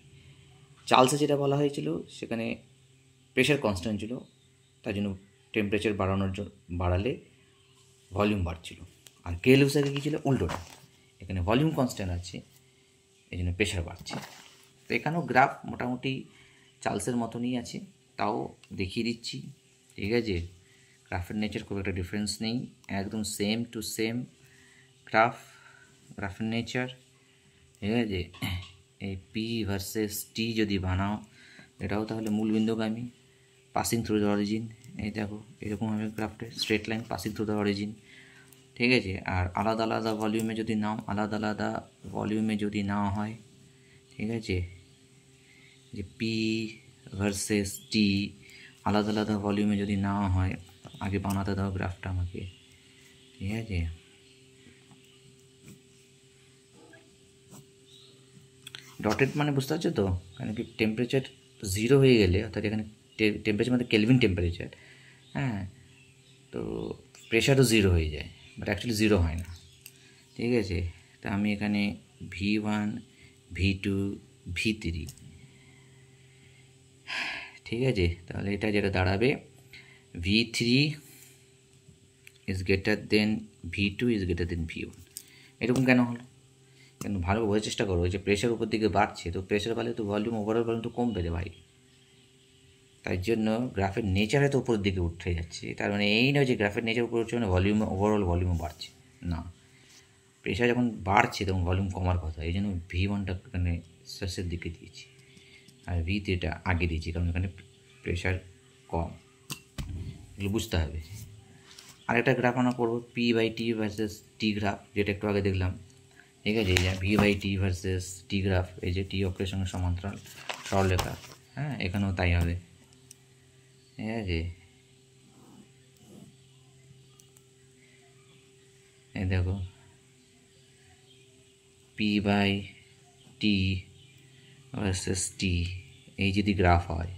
চার্লসে যেটা বলা হয়েছিল, সেখানে প্রেশার কনস্ট্যান্ট ছিল, তার জন্য টেম্পারেচার বাড়ালে ভলিউম বাড়ছিল। আর গে-লুসাকে কী ছিল? উল্টোটা, এখানে ভলিউম কনস্ট্যান্ট আছে, এই জন্য প্রেশার বাড়ছে। তো এখানেও গ্রাফ মোটামুটি চার্লসের মতনই আছে, তাও দেখিয়ে দিচ্ছি, ঠিক আছে। গ্রাফের নেচার খুব একটা ডিফারেন্স নেই, একদম সেম টু সেম গ্রাফের নেচার, ঠিক আছে। এই পি ভার্সেস টি যদি বানাও, এটাও তাহলে মূলবিন্দুগামী, পাসিং থ্রু দ্য অরিজিন। এই দেখো এরকমভাবে গ্রাফটা straight line passing through the origin, ঠিক আছে। আর আলাদা আলাদা ভলিউমে যদি নাও, আলাদা আলাদা ভলিউমে যদি নেওয়া হয়, ঠিক আছে, যে পি ভার্সেস টি আলাদা আলাদা ভলিউমে যদি নেওয়া হয়, আগে বানাতে দাও গ্রাফটা আমাকে, ঠিক আছে। ডটেড মানে বুঝতে পারছো তো, কারণ কি টেম্পারেচার 0 হয়ে গেলে, অর্থাৎ এখানে টেম্পারেচার মানে কেলভিন টেম্পারেচার, হ্যাঁ, তো প্রেশারও 0 হয়ে যায়, বাট অ্যাকচুয়ালি 0 হয় না, ঠিক আছে। তা আমি এখানে V1 V2 V3, ঠিক আছে। তাহলে এটা যেটা দাঁড়াবে V3 is greater then V2 is greater then V1। এরকম কেন হলো? কেন ভালো বোঝার চেষ্টা করো, যে প্রেশার উপর দিকে বাড়ছে, তো প্রেশার বাড়লে তো ভলিউম, ওভারঅল ভলিউম তো কমবে রে ভাই। তাই জন্য গ্রাফের নেচারে তো উপরের দিকে উঠে যাচ্ছে, তার মানে এই নয় যে গ্রাফের নেচার উপরে উঠছে মানে ভলিউম, ওভারঅল ভলিউমও বাড়ছে না। প্রেশার যখন বাড়ছে তখন ভলিউম কমার কথা, এই জন্য V1টা এখানে শেষের দিকে দিয়েছি, আর V3টা আগে দিয়েছি, কারণ এখানে প্রেশার কম। এগুলো বুঝতে হবে। আরেকটা গ্রাফ আমরা করবো P by T versus T graph, যেটা একটু আগে দেখলাম, ঠিক আছে। এই যে V by T versus T graph, এই যে টি অক্ষের সঙ্গে সমান্তরাল সরলরেখা, হ্যাঁ, এখানেও তাই হবে, ঠিক আছে। এই দেখো P by T versus T, এই যদি গ্রাফ হয়,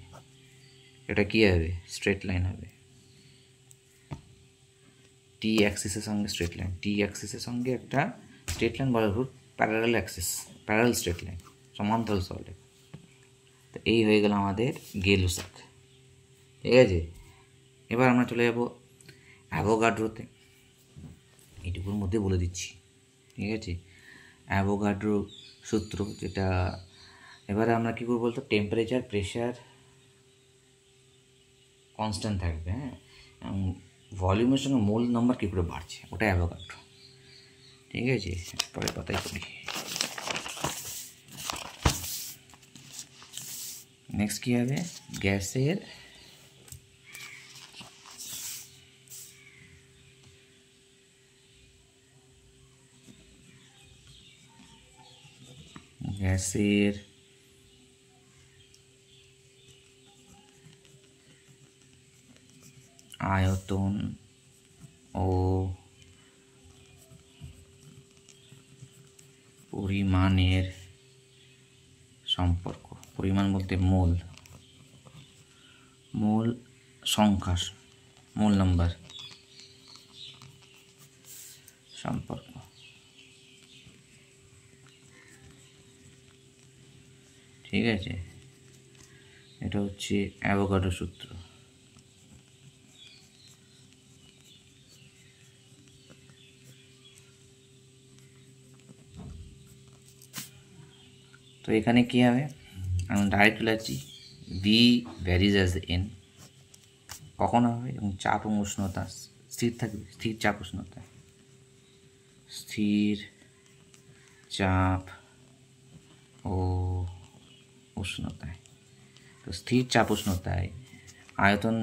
এটা কী হবে? স্ট্রেট লাইন হবে। টি অ্যাক্সিসের সঙ্গে স্ট্রেট লাইন, টি অ্যাক্সিসের সঙ্গে একটা স্ট্রেট লাইন বলা রুট parallel axis, parallel straight line, সমান্তরাল সরলরেখা। তো এই হয়ে গেল আমাদের গে-লুসাক, ঠিক আছে। এবার আমরা চলে যাব অ্যাভোগাড্রোতে, এইটুকুর মধ্যে বলে দিচ্ছি, ঠিক আছে। অ্যাভোগাড্রো সূত্র, যেটা এবারে আমরা কী করবো বলতো, টেম্পারেচার প্রেশার কনস্ট্যান্ট থাকবে, হ্যাঁ, ভলিউমের সঙ্গে মোল নাম্বার কী করে বাড়ছে ওটা অ্যাভোগাড্রো। ঠিক আছে, পরের কথাই করি। নেক্সট কী হবে, গ্যাসের আয়তন ও পরিমাণের সম্পর্ক, পরিমাণ বলতে মোল সংখ্যা, মোল নাম্বার সম্পর্ক। ঠিক আছে, এটা হচ্ছে অ্যাভোগাড্রো সূত্র। তো এখানে কী হবে, আমি ডাইরেক্ট লিখছি ভি ভ্যারিজ অ্যাজ এন, কখন হবে, এবং চাপ এবং উষ্ণতা স্থির থাকবে, স্থির চাপ উষ্ণতা, স্থির চাপ ও উষ্ণতায়। তো স্থির চাপ উষ্ণতায় আয়তন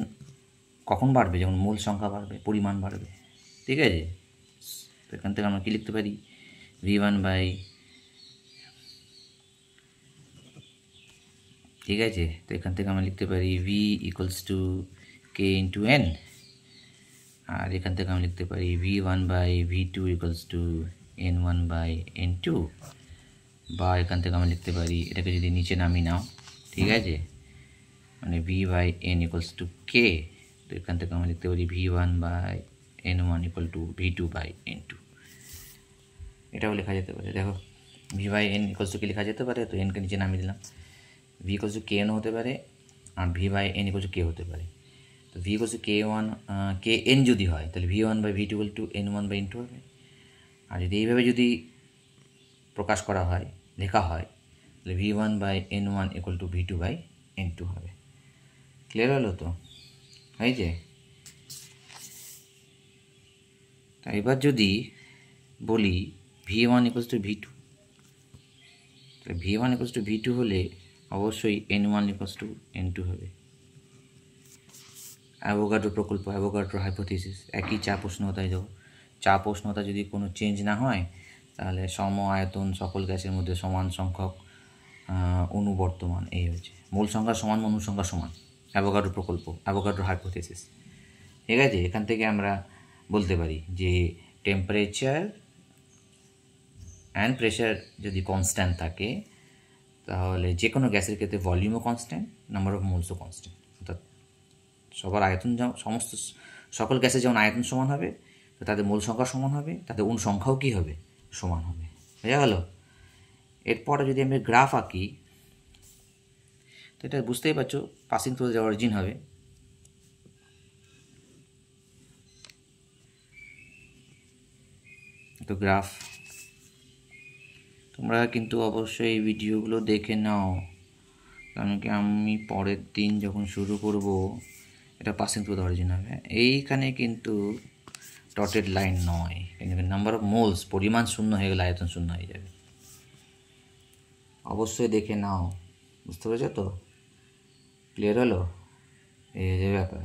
কখন বাড়বে, যেমন মোল সংখ্যা বাড়বে, পরিমাণ বাড়বে। ঠিক আছে, তো এখান থেকে আমরা কী লিখতে পারি, V1 বাই, ঠিক আছে, তো এখান থেকে আমরা লিখতে পারি V equals to K into N, আর এখান থেকে আমরা লিখতে পারি V1 by V2 equals to N1 by N2, বা এখান থেকে আমরা লিখতে পারি, এটাকে যদি নিচে নামি নাও, ঠিক আছে, মানে V by N equals to K, তো এখান থেকে আমরা লিখতে পারি V1 by N1 equal to V2 by N2, এটাও লেখা যেতে পারে। দেখো V by N equals to K লেখা যেতে পারে, তো Nকে নিচে নামিয়ে দিলাম। V ইকুয়ালস টু KN হতে পারে, আর V by N equals to K হতে পারে। তো V ইকুয়ালস টু KN যদি হয়, তাহলে V1 by V2 equal to N1 by N2 হবে। আর যদি এইভাবে যদি প্রকাশ করা হয়, লেখা হয়, তাহলে V1 by N1 equal to V2 by N2 হবে। ক্লিয়ার হলো তো, হয়েছে? তা এবার যদি বলি V1 ইকুয়ালস টু V2, তাহলে V1 ইকুয়ালস টু V2 হলে অবশ্যই N1 ইকুয়ালস টু N2 হবে। অ্যাভোগাড্রো প্রকল্প, অ্যাভোগাড্রো হাইপোথিসিস, একই চাপ উষ্ণতায় যাও, চাপ উষ্ণতা যদি কোনো চেঞ্জ না হয়, তাহলে সম আয়তন সকল গ্যাসের মধ্যে সমান সংখ্যক অণু বর্তমান, এই হচ্ছে মূল সংখ্যা সমান অণু সংখ্যা সমান, অ্যাভোগাড্রো প্রকল্প, অ্যাভোগাড্রো হাইপোথিসিস। ঠিক আছে, এখান থেকে আমরা বলতে পারি যে টেম্পারেচার অ্যান্ড প্রেশার যদি কনস্ট্যান্ট থাকে, তাহলে যে কোনো গ্যাসের ক্ষেত্রে ভলিউমও কনস্ট্যান্ট, নাম্বার অফ মোলসও কনস্ট্যান্ট। অর্থাৎ সবার আয়তন যেমন, সকল গ্যাসের যেমন আয়তন সমান হবে, তো তাদের মোল সংখ্যা সমান হবে, তাদের অণু সংখ্যাও কী হবে, সমান হবে। বোঝা গেল? এরপরে যদি আমি গ্রাফ আঁকি, তো এটা বুঝতেই পারছো পাসিং থ্রু দ্য অরিজিন হবে। তো গ্রাফ তোমরা কিন্তু অবশ্যই এই ভিডিওগুলো দেখে নাও, কারণ কি আমি পরের দিন যখন শুরু করব, এটা পাসিং থ্রু দ্য অরিজিন হবে। এইখানে কিন্তু ডটেড লাইন নয়, কিন্তু নাম্বার অফ মোলস, পরিমাণ শূন্য হয়ে গেলে আয়তন শূন্য হয়ে যাবে। অবশ্যই দেখে নাও, বুঝতে পেরেছো তো? ক্লিয়ার হলো? এই যে ব্যাপার।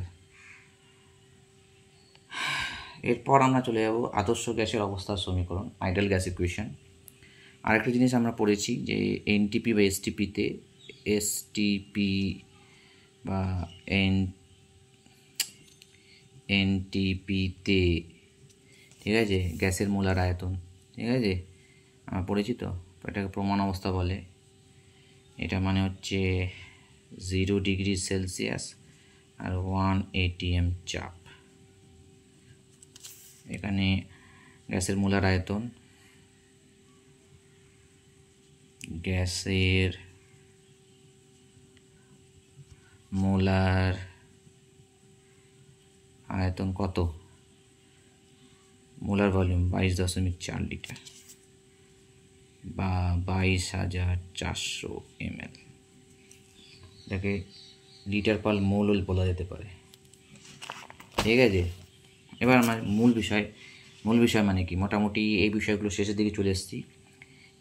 এরপর আমরা চলে যাব আদর্শ গ্যাসের অবস্থার সমীকরণ, আইডিয়াল গ্যাস ইকুয়েশন। আরেকটা জিনিস আমরা পড়েছি যে এনটিপি বা এসটিপিতে, এসটিপি বা এনটিপিতে, ঠিক আছে, গ্যাসের মোলার আয়তন, ঠিক আছে, আমরা পড়েছি তো, এটাকে প্রমাণ অবস্থা বলে। এটা মানে হচ্ছে 0 ডিগ্রি সেলসিয়াস আর 1 atm চাপ। এখানে গ্যাসের মোলার আয়তন, গ্যাসের মোলার আয়তন কত, মোলার ভলিউম 22.4 লিটার। বা 22,400 ml, যাকে লিটার পার মোল বলা যেতে পারে। ঠিক আছে, এবার আমার মূল বিষয় মানে কি, মোটামুটি এই বিষয়গুলো শেষের দিকে চলে এসেছি।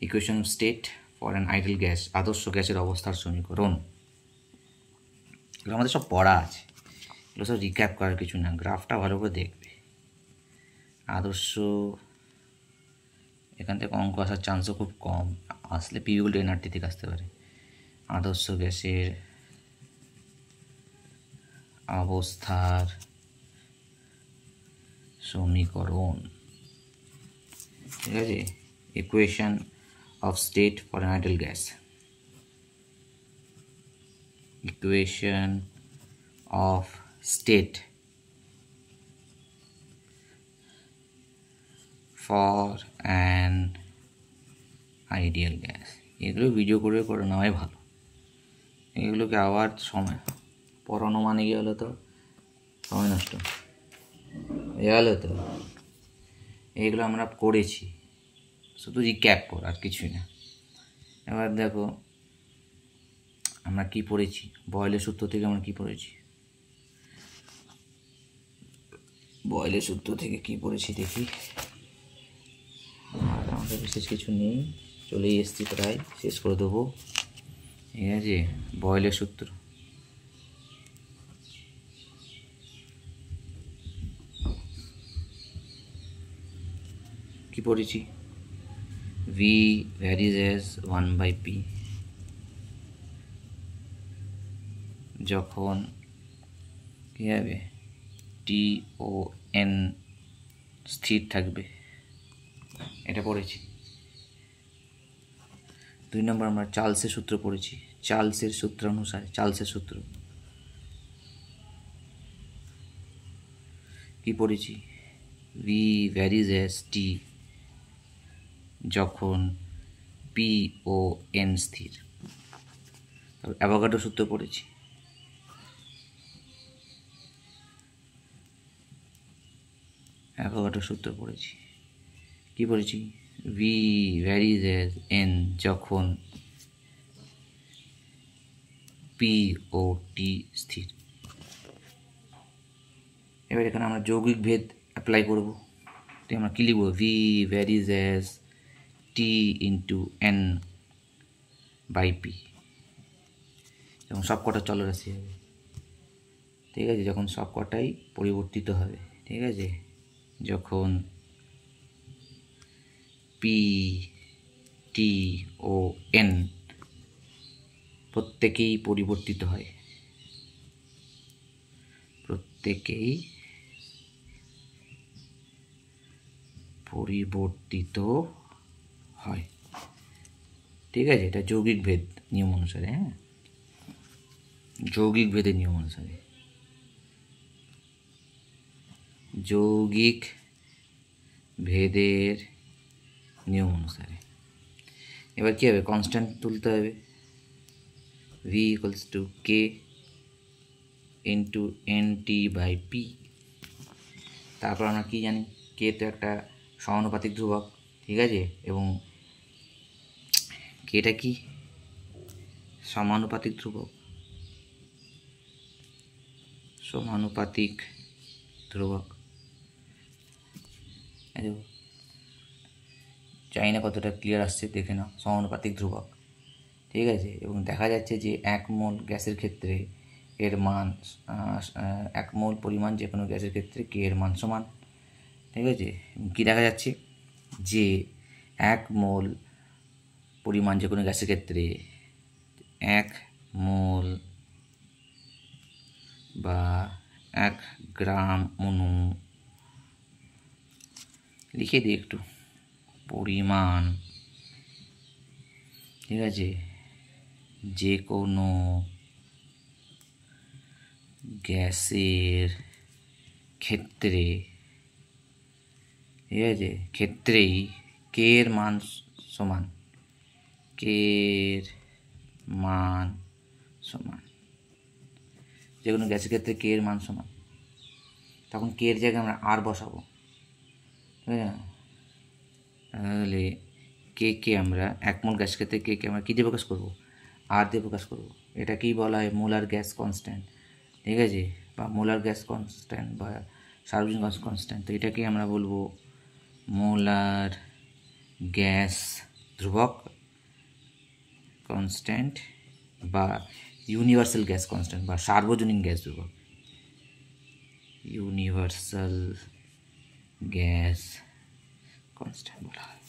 Equation of state for an idol gas, আদর্শ গ্যাসের অবস্থার সমীকরণ, এগুলো আমাদের সব পড়া আছে, এগুলো সব রিক্যাপ করার কিছু না, গ্রাফটা ভালো করে দেখবে। আদর্শ, এখান থেকে অঙ্ক আসার চান্সও খুব কম, আসলে পিউগুলো এনআরটি থেকে আসতে পারে। আদর্শ গ্যাসের অবস্থার সমীকরণ, ঠিক আছে, equation of state for an idol gas, equation of state for an ideal gas. এগুলো ভিডিও করে নেওয়াই ভালো, এগুলোকে আবার সময় পড়ানো মানে কি হলো, তো সময় নষ্ট হয়ে গেলো। তো এইগুলো আমরা করেছি, শুধু রিক্যাপ কর, আর কিছুই না। এবার দেখো আমরা কি পড়েছি, বয়েলের সূত্র থেকে আমরা কি পড়েছি, বয়েলের সূত্র থেকে কি পড়েছি দেখি। আর আমাদের বিশেষ কিছু নেই, চলেই এসছি, প্রায় শেষ করে দেবো। ঠিক আছে, বয়েলের সূত্র, কি পড়েছি, V varies as 1/p, যখন কি হবে, TON স্থির থাকবে, এটা পড়েছি। 2 নম্বর আমরা চার্লসের সূত্র পড়েছি, চার্লসের সূত্র অনুসারে, চার্লসের সূত্র কি পড়েছি, V varies as T, যখন PON স্থির। অ্যাভোগাড্রো সূত্র পড়েছি, অ্যাভোগাড্রো সূত্র পড়েছি, কি পড়েছি, V varies as N, যখন POT স্থির। এবার এখানে আমরা যৌগিক ভেদ অ্যাপ্লাই করব, তো আমরা কী লিখব, V varies as T into N/P, যখন সব কটা চলরাশি হবে, ঠিক আছে, যখন সব কটাই পরিবর্তিত হবে, ঠিক আছে, যখন P, T ও N প্রত্যেকেই পরিবর্তিত হয়, প্রত্যেকেই পরিবর্তিত হয়, ঠিক আছে, এটা যৌগিক ভেদ নিয়ম অনুসারে। হ্যাঁ, যৌগিক ভেদের নিয়ম অনুসারে, যৌগিক ভেদের নিয়ম অনুসারে। এবার কী হবে, কনস্ট্যান্ট তুলতে হবে, V equals to K into NT/P। তারপর আমরা কী জানি, K তো একটা সমানুপাতিক ধ্রুবক, ঠিক আছে, এবং Kটা কি, সমানুপাতিক ধ্রুবক, সমানুপাতিক ধ্রুবক। জানি না কতটা ক্লিয়ার আসছে, দেখে নাও, সমানুপাতিক ধ্রুবক, ঠিক আছে, এবং দেখা যাচ্ছে যে 1 মোল গ্যাসের ক্ষেত্রে এর মান, 1 মোল পরিমাণ যে কোনো গ্যাসের ক্ষেত্রে K এর মান সমান, ঠিক আছে। কী দেখা যাচ্ছে, যে 1 মোল পরিমাণ যে কোনো গ্যাসের ক্ষেত্রে 1 মোল বা 1 গ্রাম অণু, লিখে দিই একটু, পরিমাণ, ঠিক আছে, যে কোনো গ্যাসের ক্ষেত্রে, ঠিক আছে, ক্ষেত্রেই K এর মান সমান, K এর মান সমান, যে কোনো গ্যাসের ক্ষেত্রে K এর মান সমান, তখন K এর জায়গায় আমরা R বসাবো, ঠিক আছে, তাহলে কে আমরা 1 মোল গ্যাস ক্ষেত্রে কে আমরা কী দিয়ে প্রকাশ করবো? আর দিয়ে প্রকাশ করবো। এটাকেই বলা হয় মোলার গ্যাস কনস্ট্যান্ট, ঠিক আছে, বা মোলার গ্যাস কনস্ট্যান্ট বা সার্বজনীন গ্যাস কনস্ট্যান্ট। তো এটাকেই আমরা বলবো মোলার গ্যাস ধ্রুবক কনস্ট্যান্ট বা ইউনিভার্সাল গ্যাস কনস্ট্যান্ট বা সার্বজনীন গ্যাস ধ্রুবক, ইউনিভার্সাল গ্যাস কনস্ট্যান্ট বলা হয়।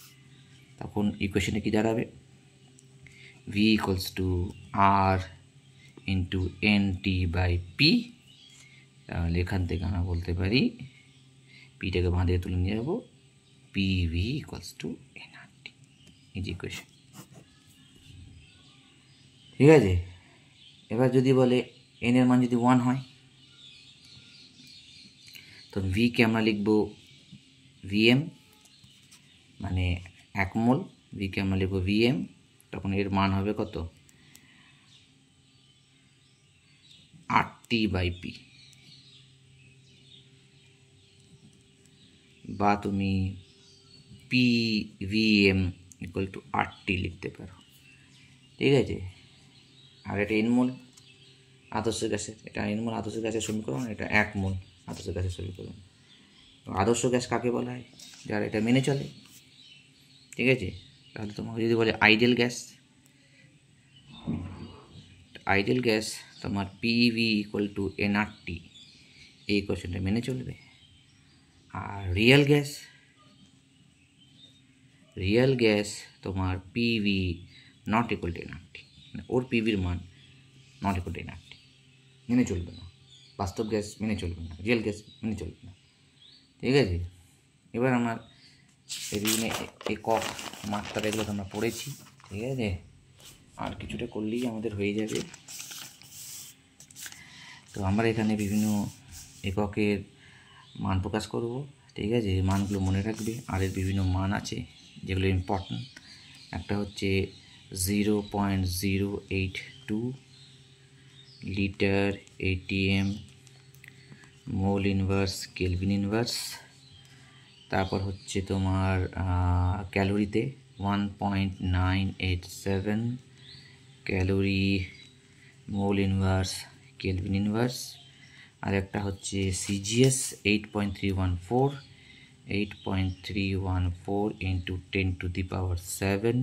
তখন ইকুয়েশনে কী দাঁড়াবে? V equals to R into NT/P। তাহলে এখান থেকে আমরা বলতে পারি পিটাকে বাঁ দিকে তুলে নিয়ে যাবো, PV ইকুয়ালস টু nRT। এই যে ইকুয়েশন, ঠিক আছে। এবার যদি বলে n এর মান যদি 1 হয়, তো ভিকে আমরা লিখব VM, মানে 1 মোল। ভিকে আমরা লিখব VM, তখন এর মান হবে কত? RT/P। বা তুমি PVM ইকুয়াল টু RT লিখতে পারো, ঠিক আছে। আর এটা n মোল আদর্শ গ্যাসের, এটা n মোল আদর্শ গ্যাসের সমীকরণ, এটা 1 মোল আদর্শ গ্যাসের সমীকরণ। আদর্শ গ্যাস কাকে বলা হয়? যারা এটা মেনে চলে, ঠিক আছে। তাহলে তোমাকে যদি বলে আইডিয়াল গ্যাস, আইডিয়াল গ্যাস তোমার PV ইকুয়াল টু nRT, এই কোশ্চেনটা মেনে চলবে। আর রিয়েল গ্যাস তোমার PV not equal to nRT, ওর পিভির মান নট ইকুয়াল টু nRT, মেনে চলবে না। বাস্তব গ্যাস মেনে চলবে না, রিয়েল গ্যাস মেনে চলবে না, ঠিক আছে। এবার আমার এই বিভিন্ন একক মাত্রা এগুলো তো আমরা পড়েছি, ঠিক আছে। আর কিছুটা করলেই আমাদের হয়ে যাবে। তো আমরা এখানে বিভিন্ন এককের মান প্রকাশ করব, ঠিক আছে। মানগুলো মনে রাখবে। আর এর বিভিন্ন মান আছে যেগুলো ইম্পর্ট্যান্ট। একটা হচ্ছে 0.082 litre ATM mole inverse kelvin inverse. তারপর হচ্ছে তোমার ক্যালোরিতে 1.987 calorie mole inverse kelvin inverse. আর একটা হচ্ছে CGS 8.314 into 10⁻⁷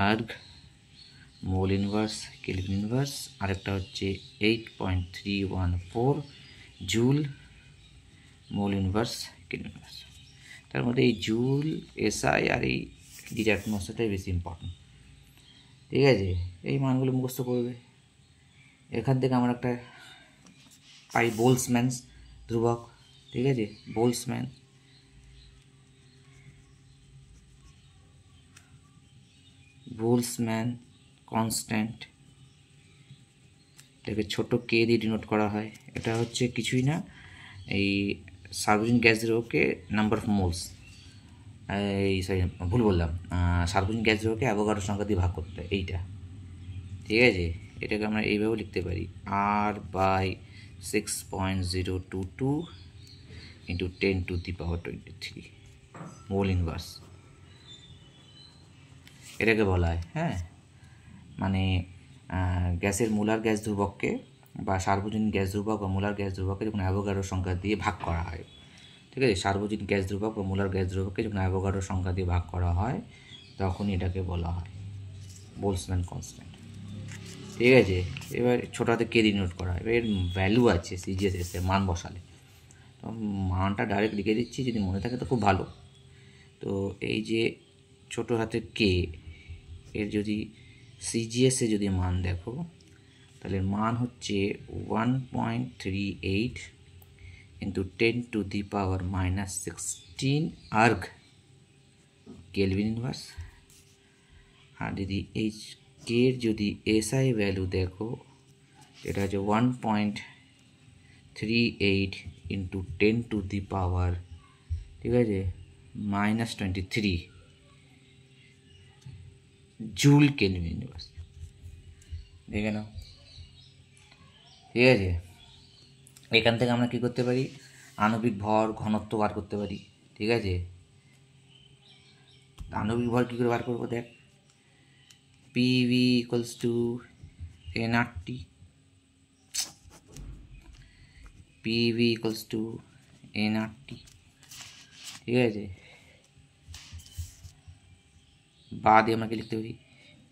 erg mole inverse kelvin inverse. আরেকটা হচ্ছে 8.314 joule mole inverse kelvin inverse. তার মধ্যে এই জুল, SI আর এই ডিজ অ্যাটমসফিয়ারটাই বেশি ইম্পর্টেন্ট, ঠিক আছে। এই মানগুলো মুখস্থ করবে। এখান থেকে আমরা একটা পাই বোলসম্যান ধ্রুবক, ঠিক আছে। বোলসম্যান কনস্ট্যান্ট, এটাকে ছোট কে দিয়ে ডিনোট করা হয়। এটা হচ্ছে কিছুই না, এই সার্বজনীন গ্যাস ধ্রুবককে নাম্বার অফ মোলস, এই সরি ভুল বললাম, সার্বজনীন গ্যাস ধ্রুবককে অ্যাভোগাড্রো সংখ্যা দিয়ে ভাগ করতে হয়, এইটা, ঠিক আছে। এটাকে আমরা এইভাবেও লিখতে পারি, R/6.022 ইন্টু 10⁻23 মোল ইনভার্স, এটাকে বলা হয়। হ্যাঁ, মানে গ্যাসের মোলার গ্যাস ধ্রুবককে বা সার্বজনীন গ্যাস ধ্রুবক বা মোলার গ্যাস ধ্রুবককে যখন অ্যাভোগাড্রো সংখ্যা দিয়ে ভাগ করা হয়, ঠিক আছে। সার্বজনীন গ্যাস ধ্রুবক বা মোলার গ্যাস ধ্রুবককে যখন অ্যাভোগাড্রো সংখ্যা দিয়ে ভাগ করা হয়, তখন এটাকে বলা হয় বোলসম্যান কনস্ট্যান্ট, ঠিক আছে। এবার ছোটো হাতে কে ডিনোট করা হয়। এর ভ্যালু আছে CGS এর মান বসালে, তো মানটা ডাইরেক্ট লিখে দিচ্ছি, যদি মনে থাকে তো খুব ভালো। তো এই যে ছোটো হাতের কে, এর যদি CGS এ যদি মান দেখো, তাহলে মান হচ্ছে 1.38 ইন্টু 10⁻⁻16 আর্গ কেলভিন ইনভার্স। আর যদি এই কে এর যদি SI ভ্যালু দেখো, এটা হচ্ছে 1.38 ইন্টু 10⁻, ঠিক আছে, -23 জুল কেলভিন ইনভার্স, দেখে নাও, ঠিক আছে। এখান থেকে আমরা কী করতে পারি? আণবিক ভর ঘনত্ব বার করতে পারি, ঠিক আছে। আণবিক ভর কী করে বার করবো দেখ, PV equals to NRT, PV equals to NRT, ঠিক আছে। বা দিয়ে আমরা কি লিখতে পারি,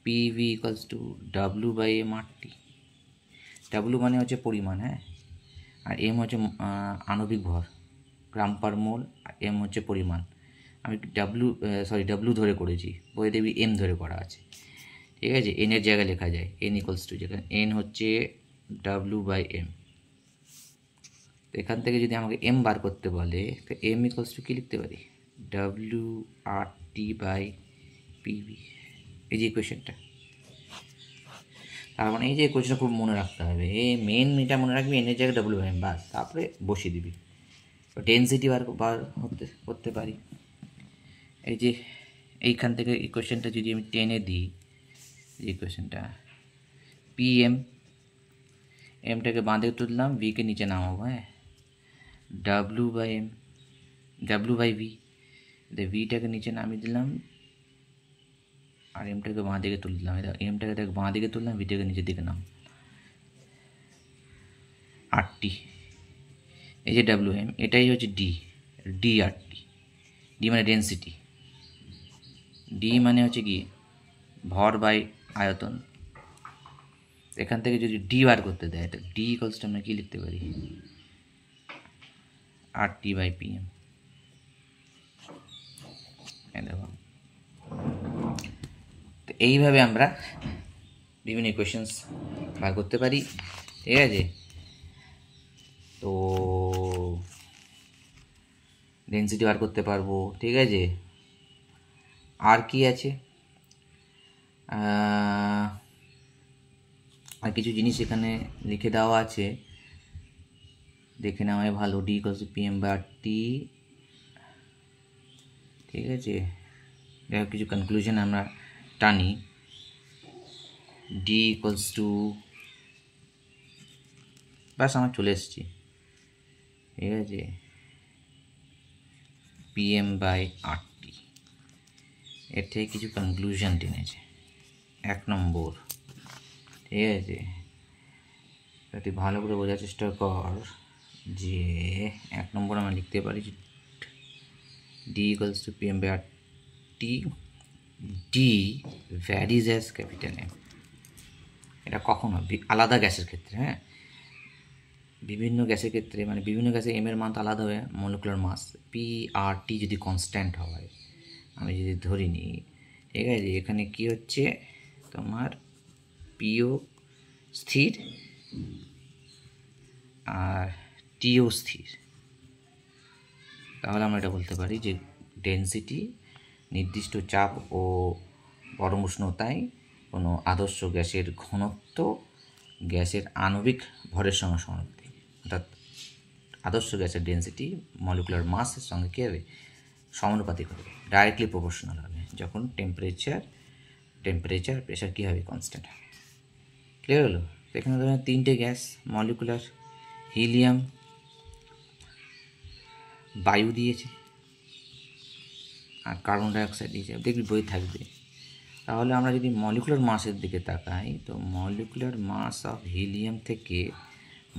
PV equals to W by M R T. W মানে হচ্ছে পরিমাণ, হ্যাঁ, আর এম হচ্ছে আণবিক ভর, গ্রাম পার মোল, আর এম হচ্ছে পরিমাণ। আমি ডাব্লু ধরে করেছি, বইয়ে দেখবি এম ধরে করা আছে, ঠিক আছে। এনের জায়গায় লেখা যায় এন ইকুয়ালস টু, যেখানে এন হচ্ছে ডাব্লু বাই এম। তো এখান থেকে যদি আমাকে এম বার করতে বলে, তো এম ইকুয়ালস টু কী লিখতে পারি, W R T by PV, এই যে ইকুয়েশনটা। তার মানে এই যে ইকুয়েশনটা খুব মনে রাখতে হবে, এটা মনে রাখবি, এনের জায়গায় ডাব্লু বাই এম, বাস, তারপরে বসিয়ে দিবি। ডেনসিটি বার করতে পারি, এই যে এইখান থেকে ইকুয়েশনটা যদি আমি টেনে দিই, ইকুয়েশনটা পিএম, এমটাকে বাঁধে তুললাম, ভিকে নিচে নামাবো, হ্যাঁ, ডাব্লু বাই ভি, ভিটাকে নিচে নামিয়ে দিলাম, আর এমটাকে বাঁ দিকে তুলে দিলাম, এমটাকে দেখ বাঁ দিকে তুললাম, ভিটাকে নিচের দিকে নাম, আরটি, এই যে ডাব্লু এম, এটাই হচ্ছে ডি আরটি। ডি মানে ডেন্সিটি, ডি মানে হচ্ছে কি ভর বাই আয়তন। এখান থেকে যদি ডি বার করতে দেয়, তো ডি ইকুয়ালস টু আমরা কী লিখতে পারি, আর টি বাই পি এম। দেখো, তো এইভাবে আমরা বিভিন্ন ইকুয়েশনস বার করতে পারি, ঠিক আছে। তো ডেন্সিটি বার করতে পারবো, ঠিক আছে। আর কি আছে, আর কিছু জিনিস এখানে লিখে দেওয়া আছে, দেখে নেওয়াই ভালো। D equals to P M by R T, ঠিক আছে। দেখো কিছু কনক্লুশন আমরা টানি, ডি ইকুয়ালস টু, বাস আমার চলে এসছি, ঠিক আছে, পি এম বাই আর টি। এর থেকে কিছু কনক্লুশন টেনেছে। 1 নম্বর, ঠিক আছে, তুই ভালো করে বোঝার চেষ্টা কর যে 1 নম্বর আমরা লিখতে পারি যে D equals to P M by R T, D varies as capital M. এটা কখনো আলাদা গ্যাসের ক্ষেত্রে, হ্যাঁ, বিভিন্ন গ্যাসের ক্ষেত্রে, মানে বিভিন্ন গ্যাসে এম এর মান তো আলাদা হবে, মলিকুলার মাস। পি আর টি যদি কনস্ট্যান্ট হয়, আমি যদি ধরি নিই, ঠিক আছে, এখানে কি হচ্ছে তোমার পিও স্থির আর টিও স্থির, তাহলে আমরা এটা বলতে পারি যে ডেনসিটি নির্দিষ্ট চাপ ও পরম উষ্ণতায় কোনো আদর্শ গ্যাসের ঘনত্ব গ্যাসের আণবিক ভরের সঙ্গে সমানুপাতিক, অর্থাৎ আদর্শ গ্যাসের ডেনসিটি মলিকুলার মাসের সঙ্গে কী হবে, সমানুপাতিক হবে, ডাইরেক্টলি প্রপোর্শনাল হবে, যখন টেম্পারেচার প্রেশার কী হবে, কনস্ট্যান্ট হবে। ক্লিয়ার হলো? তো এখানে ধরেন 3টে গ্যাস মলিকুলার, হিলিয়াম, বায়ু দিয়েছে, আর কার্বন ডাইঅক্সাইড দিয়েছে, দেখবি বই থাকবে। তাহলে আমরা যদি মলিকুলার মাসের দিকে তাকাই, তো মলিকুলার মাস অফ হিলিয়াম থেকে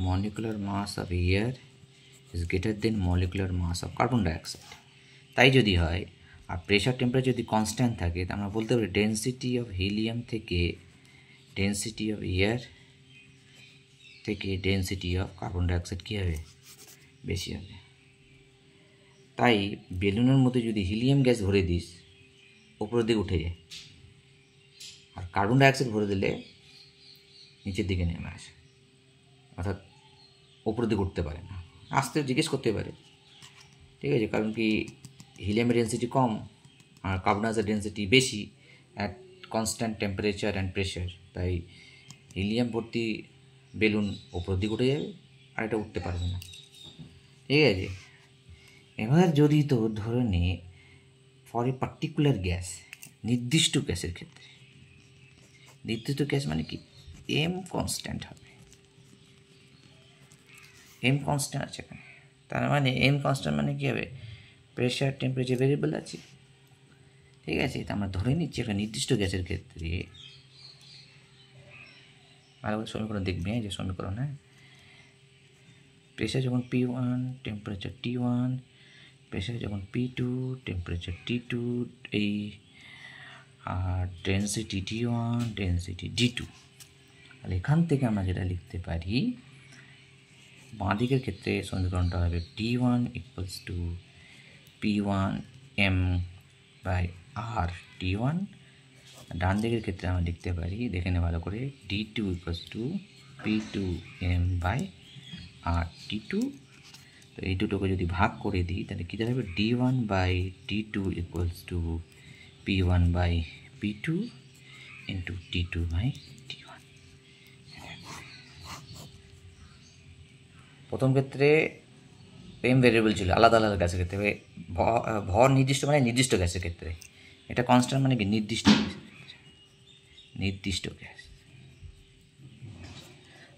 molecular mass of air is greater than molecular mass of carbon dioxide. তাই যদি হয়, আর প্রেশার টেম্পারেচার যদি কনস্ট্যান্ট থাকে, তা আমরা বলতে পারি ডেনসিটি অফ হিলিয়াম থেকে ডেনসিটি অফ এয়ার থেকে ডেনসিটি অফ কার্বন ডাইঅক্সাইড কী হবে, বেশি হবে। তাই বেলুনের মধ্যে যদি হিলিয়াম গ্যাস ভরে দিস, উপরের দিকে উঠে যায়, আর কার্বন ডাইঅক্সাইড ভরে দিলে নিচের দিকে নেমে আসে, অর্থাৎ উপরের দিকে উঠতে পারে না। আসতে জিজ্ঞেস করতে পারে, ঠিক আছে, কারণ কি হিলিয়ামের ডেন্সিটি কম আর কার্বন ডাইঅক্সাইড ডেন্সিটি বেশি at constant temperature and pressure, তাই হিলিয়াম ভর্তি বেলুন উপরের দিকে উঠে যাবে, আর এটা উঠতে পারবে না, ঠিক আছে। এবার যদি তো ধরে নে ফর এ পার্টিকুলার গ্যাস, নির্দিষ্ট গ্যাসের ক্ষেত্রে, নির্দিষ্ট গ্যাস মানে কি, এম কনস্ট্যান্ট হবে, এম কনস্ট্যান্ট আছে এখানে, তার মানে এম কনস্ট্যান্ট মানে কী হবে, প্রেশার টেম্পারেচার ভেরিয়েবল আছে, ঠিক আছে। তো আমরা ধরে নিচ্ছি একটা নির্দিষ্ট গ্যাসের ক্ষেত্রে, ভালো করে সমীকরণ দেখবে, যে সমীকরণ, হ্যাঁ, প্রেশার যখন P1, টেম্পারেচার T1, প্রেশার যখন P2, টেম্পারেচার T2, এই আর ডেন্সিটি T1, ডেন্সিটি D2। তাহলে এখান থেকে আমরা যেটা লিখতে পারি, বাঁ দিকের ক্ষেত্রে সমীকরণটা হবে D1 equals to P1M by R T1। ডান দিকের ক্ষেত্রে আমরা লিখতে পারি, দেখে নে ভালো করে, D2 equals two P2M by R T2। তো এই দুটোকে যদি ভাগ করে দিই তাহলে কী দাঁড়াবে, D1 by D2 equals to P1 by P2 into T2 by T1। প্রথম ক্ষেত্রে এম ভেরিয়েবল ছিল, আলাদা আলাদা গ্যাসের ক্ষেত্রে ভর নির্দিষ্ট মানে নির্দিষ্ট গ্যাসের ক্ষেত্রে, এটা কনস্ট্যান্ট মানে কি নির্দিষ্ট গ্যাস।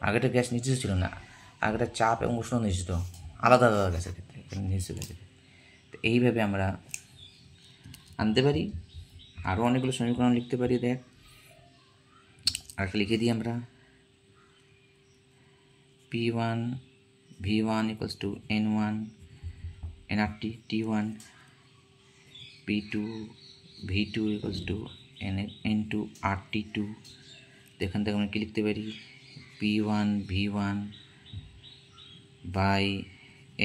আগেটা গ্যাস নির্দিষ্ট ছিল না, আগেটা চাপ এবং উষ্ণ নির্দিষ্ট, আলাদা আলাদা গ্যাসের ক্ষেত্রে, নির্দিষ্ট গ্যাসের ক্ষেত্রে। তো এইভাবে আমরা আনতে পারি। আরও অনেকগুলো সমীকরণ লিখতে পারি। দেখ, আরেকটা লিখে দিই আমরা, P1 V1 equals to N1 nRT T1, P2 V2 equals to N2 RT2। এখান থেকে আমরা কী লিখতে পারি, P1 V1 by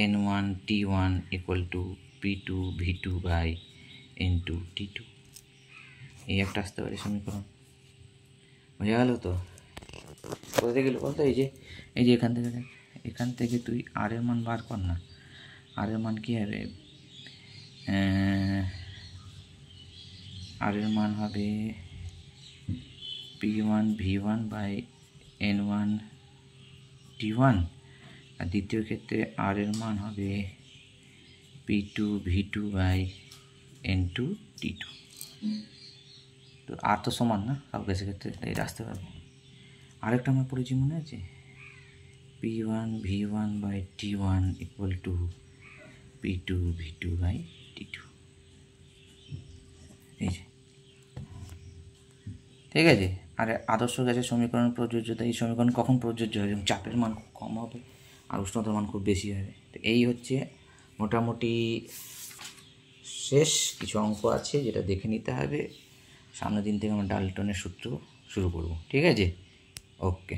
N1 T1 equal to P2 V2 by N2 T2। এই একটা আসতে পারে সমীকরণ। বোঝা গেল তো? কোথা থেকে গেলো বলতো, এই যে এখান থেকে তুই আর এর মান বার কর না। আর এর মান কী হবে, আর এর মান হবে P1 V1 by N1 T1, আর দ্বিতীয় ক্ষেত্রে আর এর মান হবে P2 V2 by N2 T2। তো আর তো সমান না সব গ্যাসের ক্ষেত্রে, তাই আসতে পারবে। আরেকটা আমরা পড়েছি মনে আছে, P1 V1 by T1 equal to P2 V2 by T2। এই যে, ঠিক আছে। আর আদর্শ গ্যাসের সমীকরণ প্রযোজ্যতা, এই সমীকরণ কখন প্রযোজ্য হবে, এবং চাপের মান খুব কম হবে আর উষ্ণতার মান খুব বেশি হবে। তো এই হচ্ছে মোটামুটি শেষ কিছু অঙ্ক আছে যেটা দেখে নিতে হবে। সামনের দিন থেকে আমরা ডাল্টনের সূত্র শুরু করব, ঠিক আছে? ওকে।